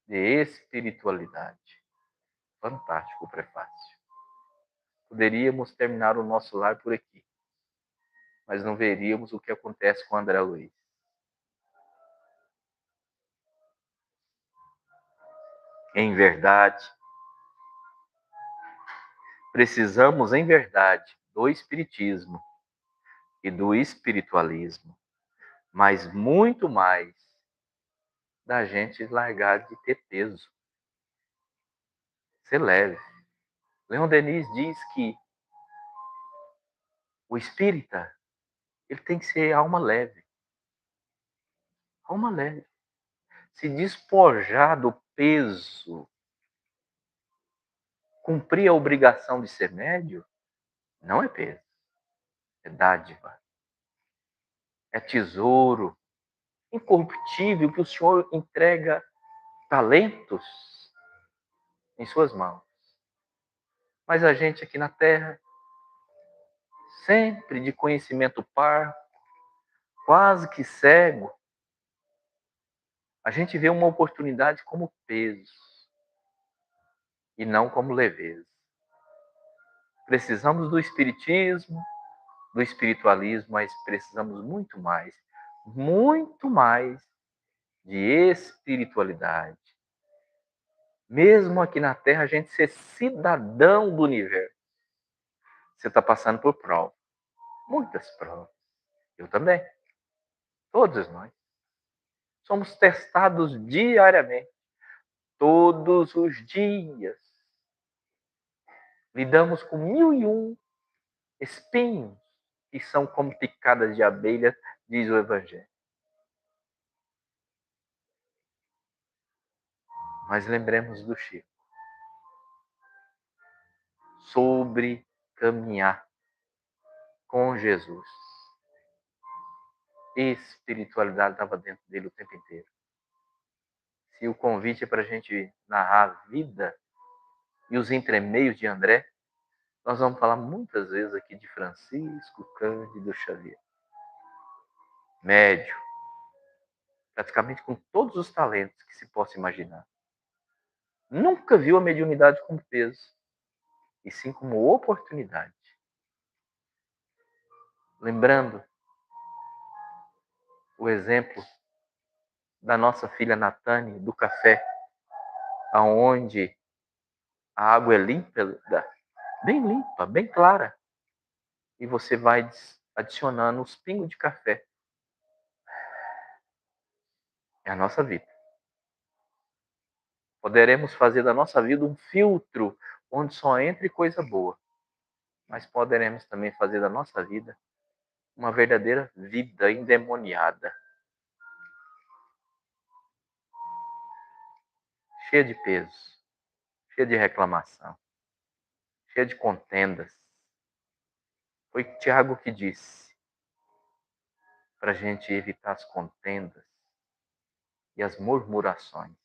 de espiritualidade. Fantástico o prefácio. Poderíamos terminar o nosso lar por aqui, mas não veríamos o que acontece com André Luiz. Em verdade, precisamos, em verdade, do espiritismo e do espiritualismo, mas muito mais da gente largar de ter peso, ser leve. Leon Denis diz que o espírita ele tem que ser alma leve. Alma leve. Se despojar do peso, cumprir a obrigação de ser médio, não é peso, é dádiva. É tesouro incorruptível que o Senhor entrega talentos em suas mãos. Mas a gente aqui na Terra, sempre de conhecimento parco, quase que cego, a gente vê uma oportunidade como peso e não como leveza. Precisamos do espiritismo, do espiritualismo, mas precisamos muito mais de espiritualidade. Mesmo aqui na Terra, a gente ser cidadão do universo. Você está passando por provas, muitas provas. Eu também. Todos nós. Somos testados diariamente, todos os dias. Lidamos com 1001 espinhos que são como picadas de abelha, diz o Evangelho. Mas lembremos do Chico. Sobre caminhar com Jesus. espiritualidade estava dentro dele o tempo inteiro. Se o convite é para a gente narrar a vida e os entremeios de André, nós vamos falar muitas vezes aqui de Francisco Cândido Xavier. Médio, praticamente com todos os talentos que se possa imaginar. Nunca viu a mediunidade como peso, e sim como oportunidade. Lembrando o exemplo da nossa filha Natane, do café, aonde a água é limpa, bem limpa, bem clara, e você vai adicionando os pingos de café. É a nossa vida. Poderemos fazer da nossa vida um filtro onde só entre coisa boa, mas poderemos também fazer da nossa vida uma verdadeira vida endemoniada, cheia de peso, cheia de reclamação, cheia de contendas. Foi Tiago que disse para a gente evitar as contendas e as murmurações.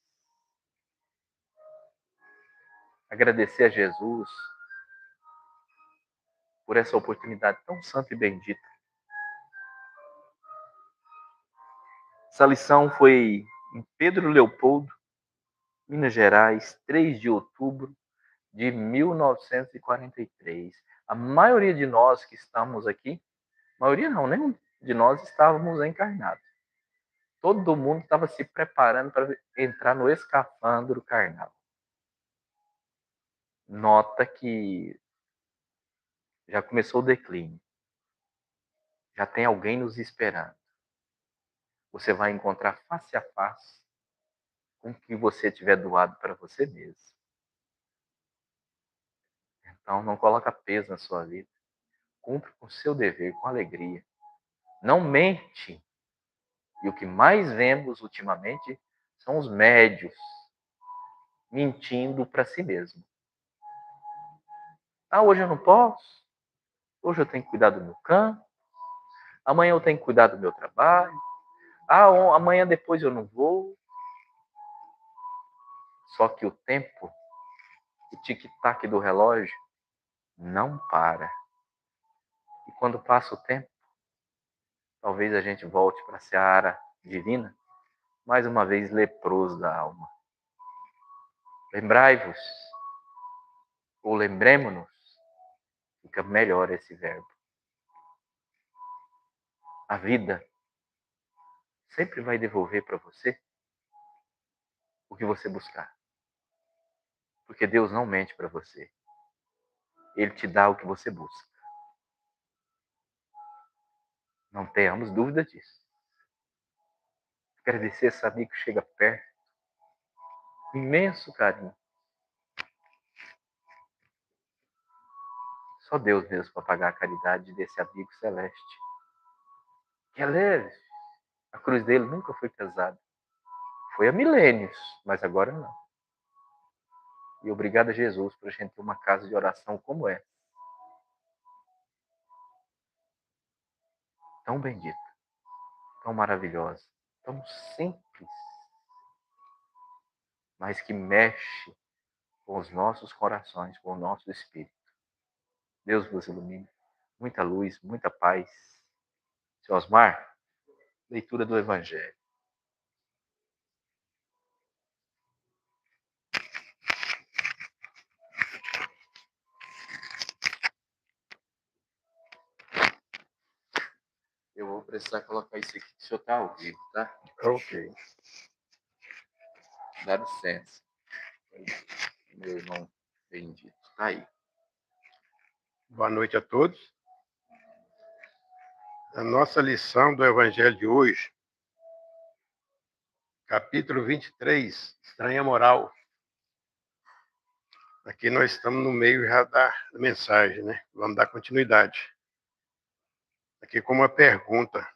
Agradecer a Jesus por essa oportunidade tão santa e bendita. Essa lição foi em Pedro Leopoldo, Minas Gerais, 3 de outubro de 1943. A maioria de nós que estamos aqui, maioria não, nenhum de nós estávamos encarnados. Todo mundo estava se preparando para entrar no escafandro carnal. Nota que já começou o declínio. Já tem alguém nos esperando. Você vai encontrar face a face com o que você tiver doado para você mesmo. Então, não coloca peso na sua vida. Cumpre com o seu dever, com alegria. Não mente. E o que mais vemos ultimamente são os médios mentindo para si mesmo. Ah, hoje eu não posso. Hoje eu tenho que cuidar do meu campo. Amanhã eu tenho que cuidar do meu trabalho. Ah, amanhã depois eu não vou. Só que o tempo, o tic-tac do relógio, não para. E quando passa o tempo, talvez a gente volte para a seara divina, mais uma vez leproso da alma. Lembrai-vos, ou lembremos-nos, fica melhor esse verbo. A vida sempre vai devolver para você o que você buscar. Porque Deus não mente para você. Ele te dá o que você busca. Não tenhamos dúvida disso. Agradecer esse amigo que chega perto. Imenso carinho. Só Deus mesmo para pagar a caridade desse amigo celeste. Que é leve. A cruz dele nunca foi pesada. Foi há milênios, mas agora não. E obrigado a Jesus por a gente ter uma casa de oração como essa. Tão bendita, tão maravilhosa, tão simples, mas que mexe com os nossos corações, com o nosso espírito. Deus vos ilumine. Muita luz, muita paz. Seu Osmar, leitura do Evangelho. Eu vou precisar colocar isso aqui, que o senhor está ao vivo, tá? Ok. Dá licença. Meu irmão bendito. Tá aí. Boa noite a todos. A nossa lição do Evangelho de hoje, capítulo 23, Estranha Moral. Aqui nós estamos no meio já da mensagem, né? Vamos dar continuidade. Aqui com uma pergunta.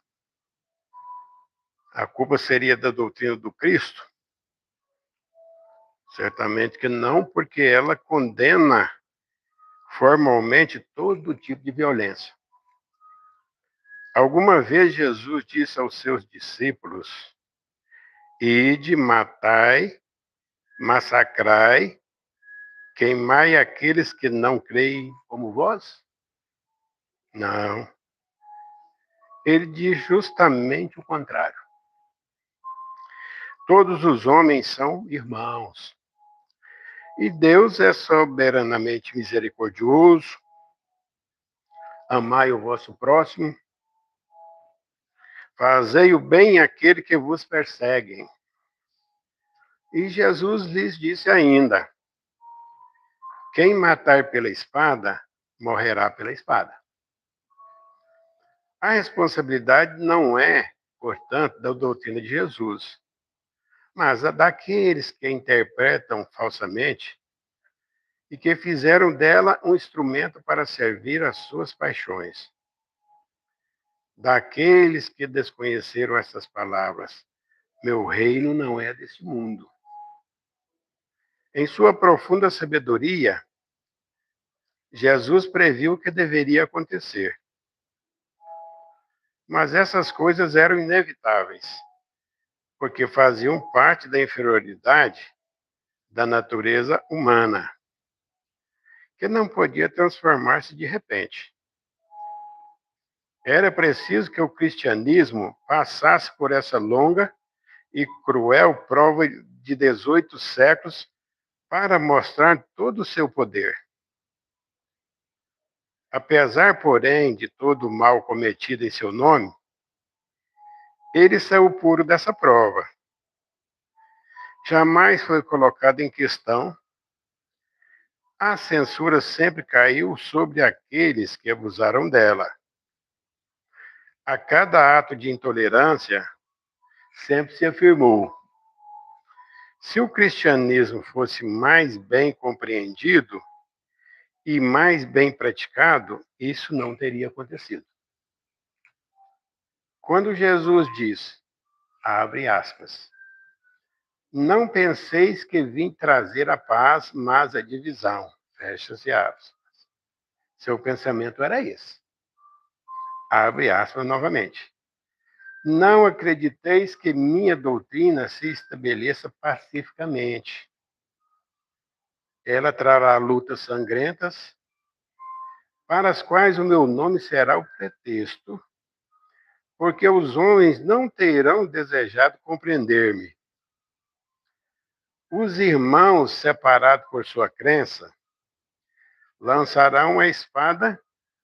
A culpa seria da doutrina do Cristo? Certamente que não, porque ela condena formalmente todo tipo de violência. Alguma vez Jesus disse aos seus discípulos: Ide, matai, massacrai, queimai aqueles que não creem como vós? Não. Ele diz justamente o contrário. Todos os homens são irmãos. E Deus é soberanamente misericordioso. Amai o vosso próximo. Fazei o bem àquele que vos perseguem. E Jesus lhes disse ainda: quem matar pela espada, morrerá pela espada. A responsabilidade não é, portanto, da doutrina de Jesus, mas a daqueles que interpretam falsamente e que fizeram dela um instrumento para servir às suas paixões. Daqueles que desconheceram essas palavras: meu reino não é deste mundo. Em sua profunda sabedoria, Jesus previu o que deveria acontecer. Mas essas coisas eram inevitáveis, porque faziam parte da inferioridade da natureza humana, que não podia transformar-se de repente. Era preciso que o cristianismo passasse por essa longa e cruel prova de 18 séculos para mostrar todo o seu poder. Apesar, porém, de todo o mal cometido em seu nome, ele saiu puro dessa prova. Jamais foi colocado em questão. A censura sempre caiu sobre aqueles que abusaram dela. A cada ato de intolerância, sempre se afirmou: se o cristianismo fosse mais bem compreendido e mais bem praticado, isso não teria acontecido. Quando Jesus diz, abre aspas, não penseis que vim trazer a paz, mas a divisão, fecha-se aspas. Seu pensamento era esse. Abre aspas novamente. Não acrediteis que minha doutrina se estabeleça pacificamente. Ela trará lutas sangrentas, para as quais o meu nome será o pretexto, porque os homens não terão desejado compreender-me. Os irmãos, separados por sua crença, lançarão a espada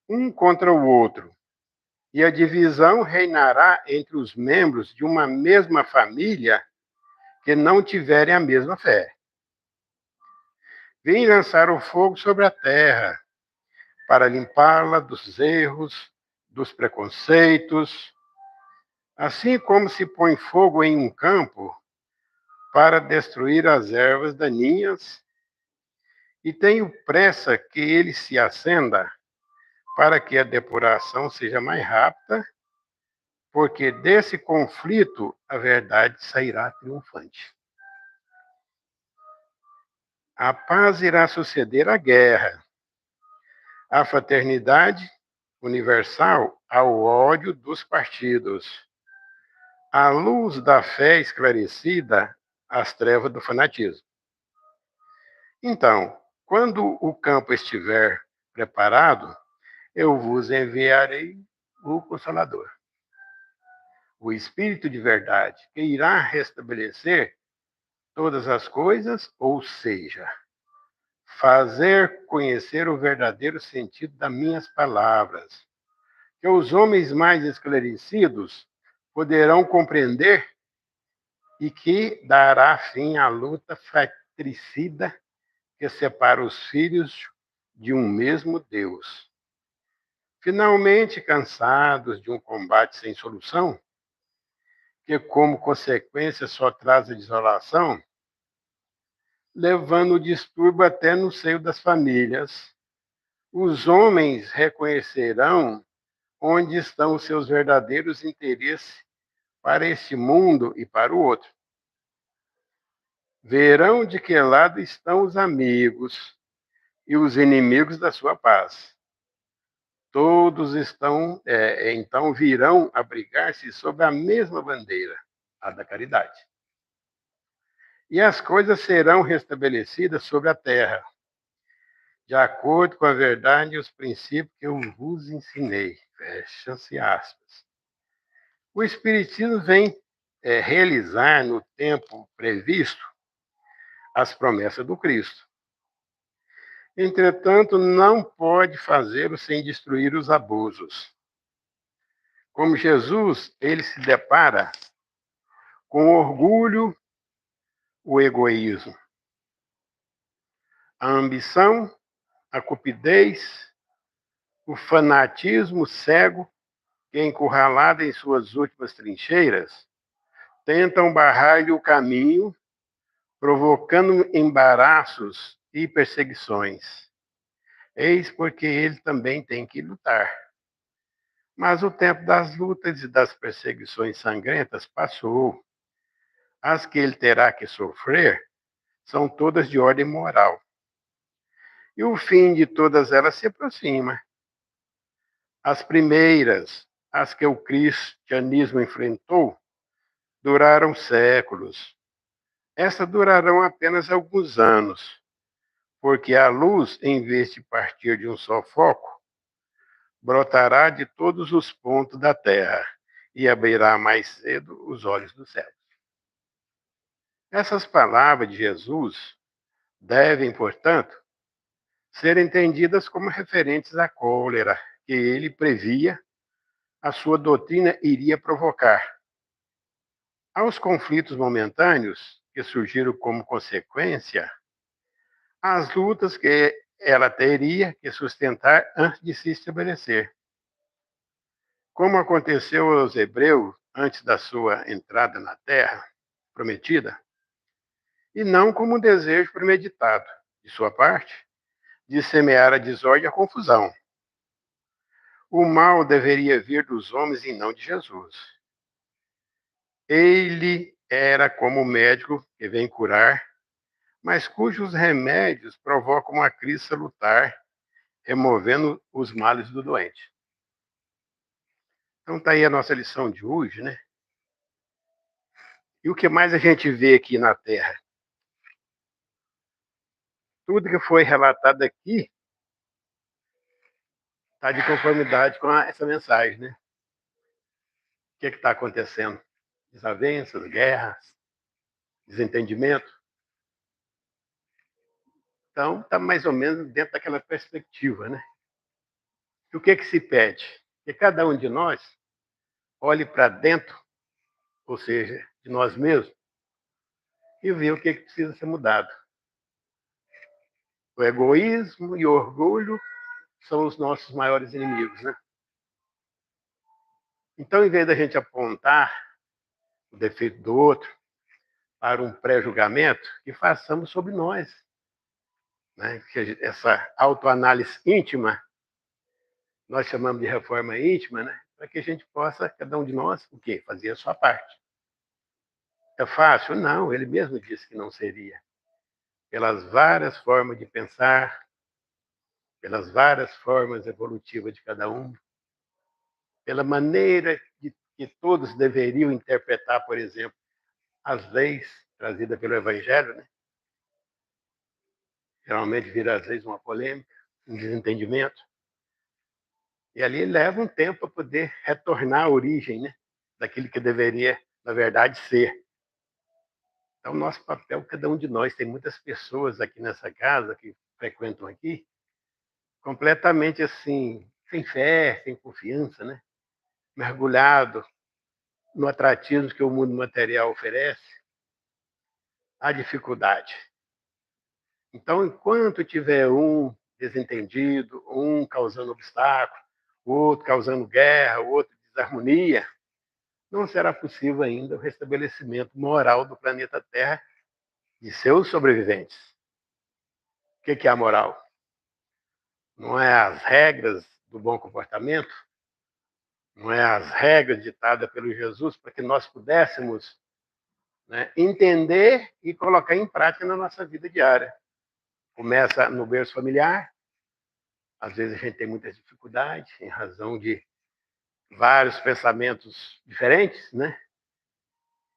um contra o outro, e a divisão reinará entre os membros de uma mesma família que não tiverem a mesma fé. Vim lançar o fogo sobre a terra, para limpá-la dos erros, dos preconceitos, assim como se põe fogo em um campo para destruir as ervas daninhas, e tenho pressa que ele se acenda, para que a depuração seja mais rápida, porque desse conflito a verdade sairá triunfante. A paz irá suceder à guerra, a fraternidade universal ao ódio dos partidos, a luz da fé esclarecida às trevas do fanatismo. Então, quando o campo estiver preparado, eu vos enviarei o Consolador, o Espírito de verdade, que irá restabelecer todas as coisas, ou seja, fazer conhecer o verdadeiro sentido das minhas palavras, que os homens mais esclarecidos poderão compreender e que dará fim à luta fratricida que separa os filhos de um mesmo Deus. Finalmente, cansados de um combate sem solução, que como consequência só traz a desolação, levando o distúrbio até no seio das famílias, os homens reconhecerão onde estão os seus verdadeiros interesses para este mundo e para o outro. Verão de que lado estão os amigos e os inimigos da sua paz. todos então virão abrigar-se sob a mesma bandeira, a da caridade. E as coisas serão restabelecidas sobre a terra, de acordo com a verdade e os princípios que eu vos ensinei. Fecha-se aspas. O Espiritismo vem realizar no tempo previsto as promessas do Cristo. Entretanto, não pode fazê-lo sem destruir os abusos. Como Jesus, ele se depara com o orgulho, o egoísmo, a ambição, a cupidez, o fanatismo cego que, encurralado em suas últimas trincheiras, tentam barrar-lhe o caminho, provocando embaraços e perseguições. Eis porque ele também tem que lutar. Mas o tempo das lutas e das perseguições sangrentas passou. As que ele terá que sofrer são todas de ordem moral. E o fim de todas elas se aproxima. As primeiras, as que o cristianismo enfrentou, duraram séculos. Essas durarão apenas alguns anos, porque a luz, em vez de partir de um só foco, brotará de todos os pontos da terra e abrirá mais cedo os olhos do céu. Essas palavras de Jesus devem, portanto, ser entendidas como referentes à cólera que ele previa a sua doutrina iria provocar. Aos conflitos momentâneos que surgiram como consequência, às lutas que ela teria que sustentar antes de se estabelecer. Como aconteceu aos hebreus antes da sua entrada na terra prometida, e não como um desejo premeditado, de sua parte, de semear a desordem e a confusão. O mal deveria vir dos homens e não de Jesus. Ele era como o médico que vem curar, mas cujos remédios provocam uma crise salutar, removendo os males do doente. Então está aí a nossa lição de hoje, né? E o que mais a gente vê aqui na Terra? Tudo que foi relatado aqui está de conformidade com essa mensagem, né? O que está acontecendo? Desavenças, guerras, desentendimento. Então, está mais ou menos dentro daquela perspectiva, né? E o que se pede? Que cada um de nós olhe para dentro, ou seja, de nós mesmos, e ver o que precisa ser mudado. O egoísmo e o orgulho são os nossos maiores inimigos, né? Então, em vez da gente apontar o defeito do outro para um pré-julgamento, que façamos sobre nós, né? Que essa autoanálise íntima, nós chamamos de reforma íntima, né? Para que a gente possa, cada um de nós, o quê? Fazer a sua parte. É fácil? Não, ele mesmo disse que não seria. Pelas várias formas de pensar, pelas várias formas evolutivas de cada um, pela maneira que todos deveriam interpretar, por exemplo, as leis trazidas pelo Evangelho, né? Geralmente vira às vezes uma polêmica, um desentendimento. E ali leva um tempo para poder retornar à origem, né? Daquilo que deveria, na verdade, ser. Então, nosso papel, cada um de nós, tem muitas pessoas aqui nessa casa que frequentam aqui, completamente assim, sem fé, sem confiança, né? Mergulhado no atratismo que o mundo material oferece, há dificuldade. Então, enquanto tiver um desentendido, um causando obstáculo, o outro causando guerra, o outro desarmonia, não será possível ainda o restabelecimento moral do planeta Terra e seus sobreviventes. O que é a moral? Não é as regras do bom comportamento? Não é as regras ditadas pelo Jesus para que nós pudéssemos, né, entender e colocar em prática na nossa vida diária? Começa no berço familiar, Às vezes a gente tem muitas dificuldades em razão de vários pensamentos diferentes, né?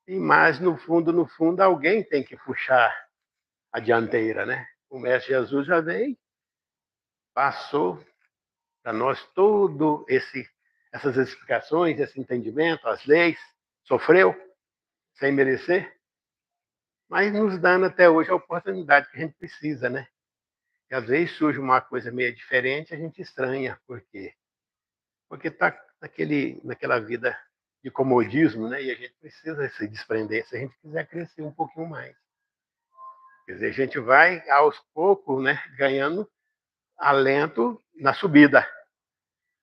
Mas no fundo, alguém tem que puxar a dianteira, né? O Mestre Jesus já veio, passou para nós todo essas explicações, esse entendimento, as leis, sofreu sem merecer, mas nos dando até hoje a oportunidade que a gente precisa, né? E às vezes surge uma coisa meio diferente, a gente estranha. Por quê? Porque está naquela vida de comodismo, né? E a gente precisa se desprender se a gente quiser crescer um pouquinho mais. Quer dizer, a gente vai, aos poucos, né, ganhando alento na subida,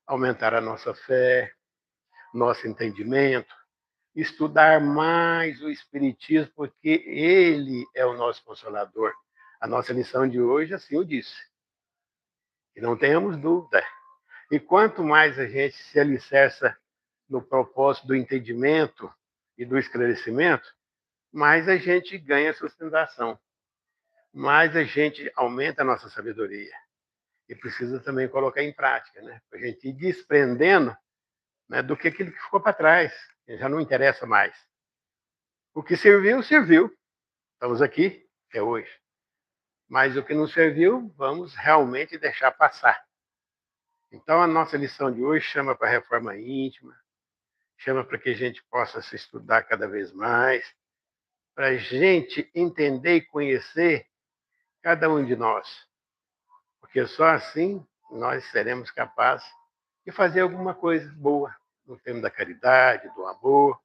aumentar a nossa fé, nosso entendimento, estudar mais o Espiritismo, porque ele é o nosso consolador. A nossa lição de hoje, assim o disse. E não tenhamos dúvida. E quanto mais a gente se alicerça no propósito do entendimento e do esclarecimento, mais a gente ganha sustentação, mais a gente aumenta a nossa sabedoria. E precisa também colocar em prática, né? Para a gente ir desprendendo, né, do que aquilo que ficou para trás, que já não interessa mais. O que serviu, serviu. Estamos aqui até hoje. Mas o que não serviu, vamos realmente deixar passar. Então, a nossa lição de hoje chama para a reforma íntima, chama para que a gente possa se estudar cada vez mais, para a gente entender e conhecer cada um de nós. Porque só assim nós seremos capazes de fazer alguma coisa boa no termo da caridade, do amor,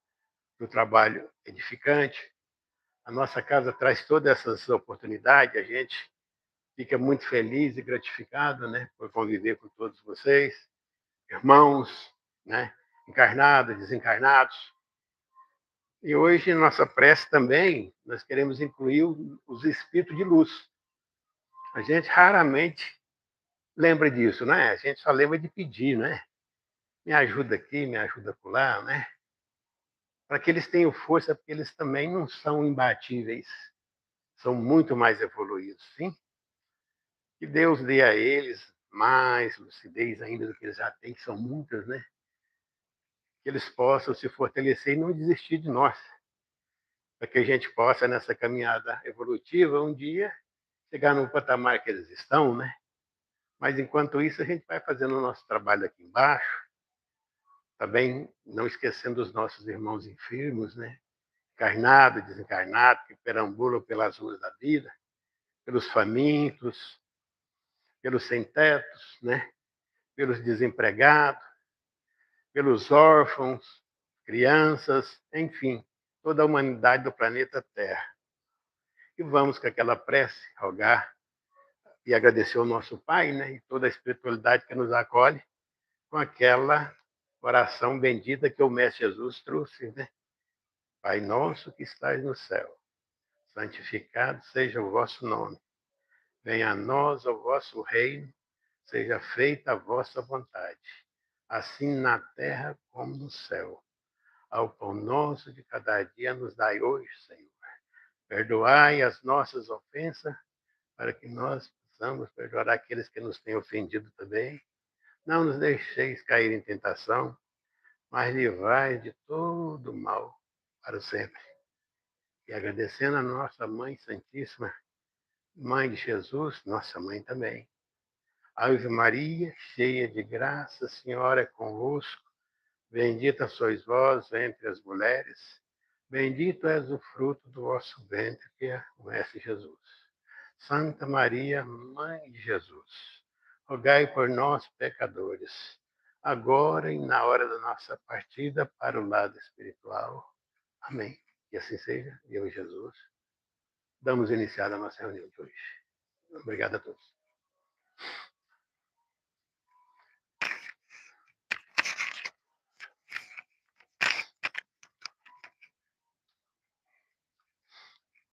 do trabalho edificante. A nossa casa traz todas essas oportunidades, a gente fica muito feliz e gratificado, né, por conviver com todos vocês, irmãos, né, encarnados, desencarnados. E hoje, nossa prece também, nós queremos incluir os espíritos de luz. A gente raramente lembra disso, né? A gente só lembra de pedir, né? Me ajuda aqui, me ajuda acolá, né? Para que eles tenham força, porque eles também não são imbatíveis, são muito mais evoluídos, sim? Que Deus dê a eles mais lucidez ainda do que eles já têm, que são muitas, né? Que eles possam se fortalecer e não desistir de nós, para que a gente possa, nessa caminhada evolutiva, um dia chegar no patamar que eles estão, né? Mas, enquanto isso, a gente vai fazendo o nosso trabalho aqui embaixo, também não esquecendo os nossos irmãos enfermos, né? Encarnado e desencarnado, que perambulam pelas ruas da vida, pelos famintos, pelos sem-tetos, né? Pelos desempregados, pelos órfãos, crianças, enfim, toda a humanidade do planeta Terra. E vamos com aquela prece rogar e agradecer ao nosso Pai, né? E toda a espiritualidade que nos acolhe, com aquela oração bendita que o Mestre Jesus trouxe, né? Pai nosso que estais no céu, santificado seja o vosso nome. Venha a nós o vosso reino, seja feita a vossa vontade, assim na terra como no céu. Ao pão nosso de cada dia nos dai hoje, Senhor. Perdoai as nossas ofensas, para que nós possamos perdoar aqueles que nos têm ofendido também. Não nos deixeis cair em tentação, mas livrai de todo mal para sempre. E agradecendo a nossa Mãe Santíssima, Mãe de Jesus, nossa mãe também. Ave Maria, cheia de graça, a Senhora é convosco. Bendita sois vós entre as mulheres. Bendito és o fruto do vosso ventre, que é o Mestre Jesus. Santa Maria, Mãe de Jesus, rogai por nós, pecadores, agora e na hora da nossa partida para o lado espiritual. Amém. E assim seja, eu e Jesus. Damos iniciada a nossa reunião de hoje. Obrigado a todos.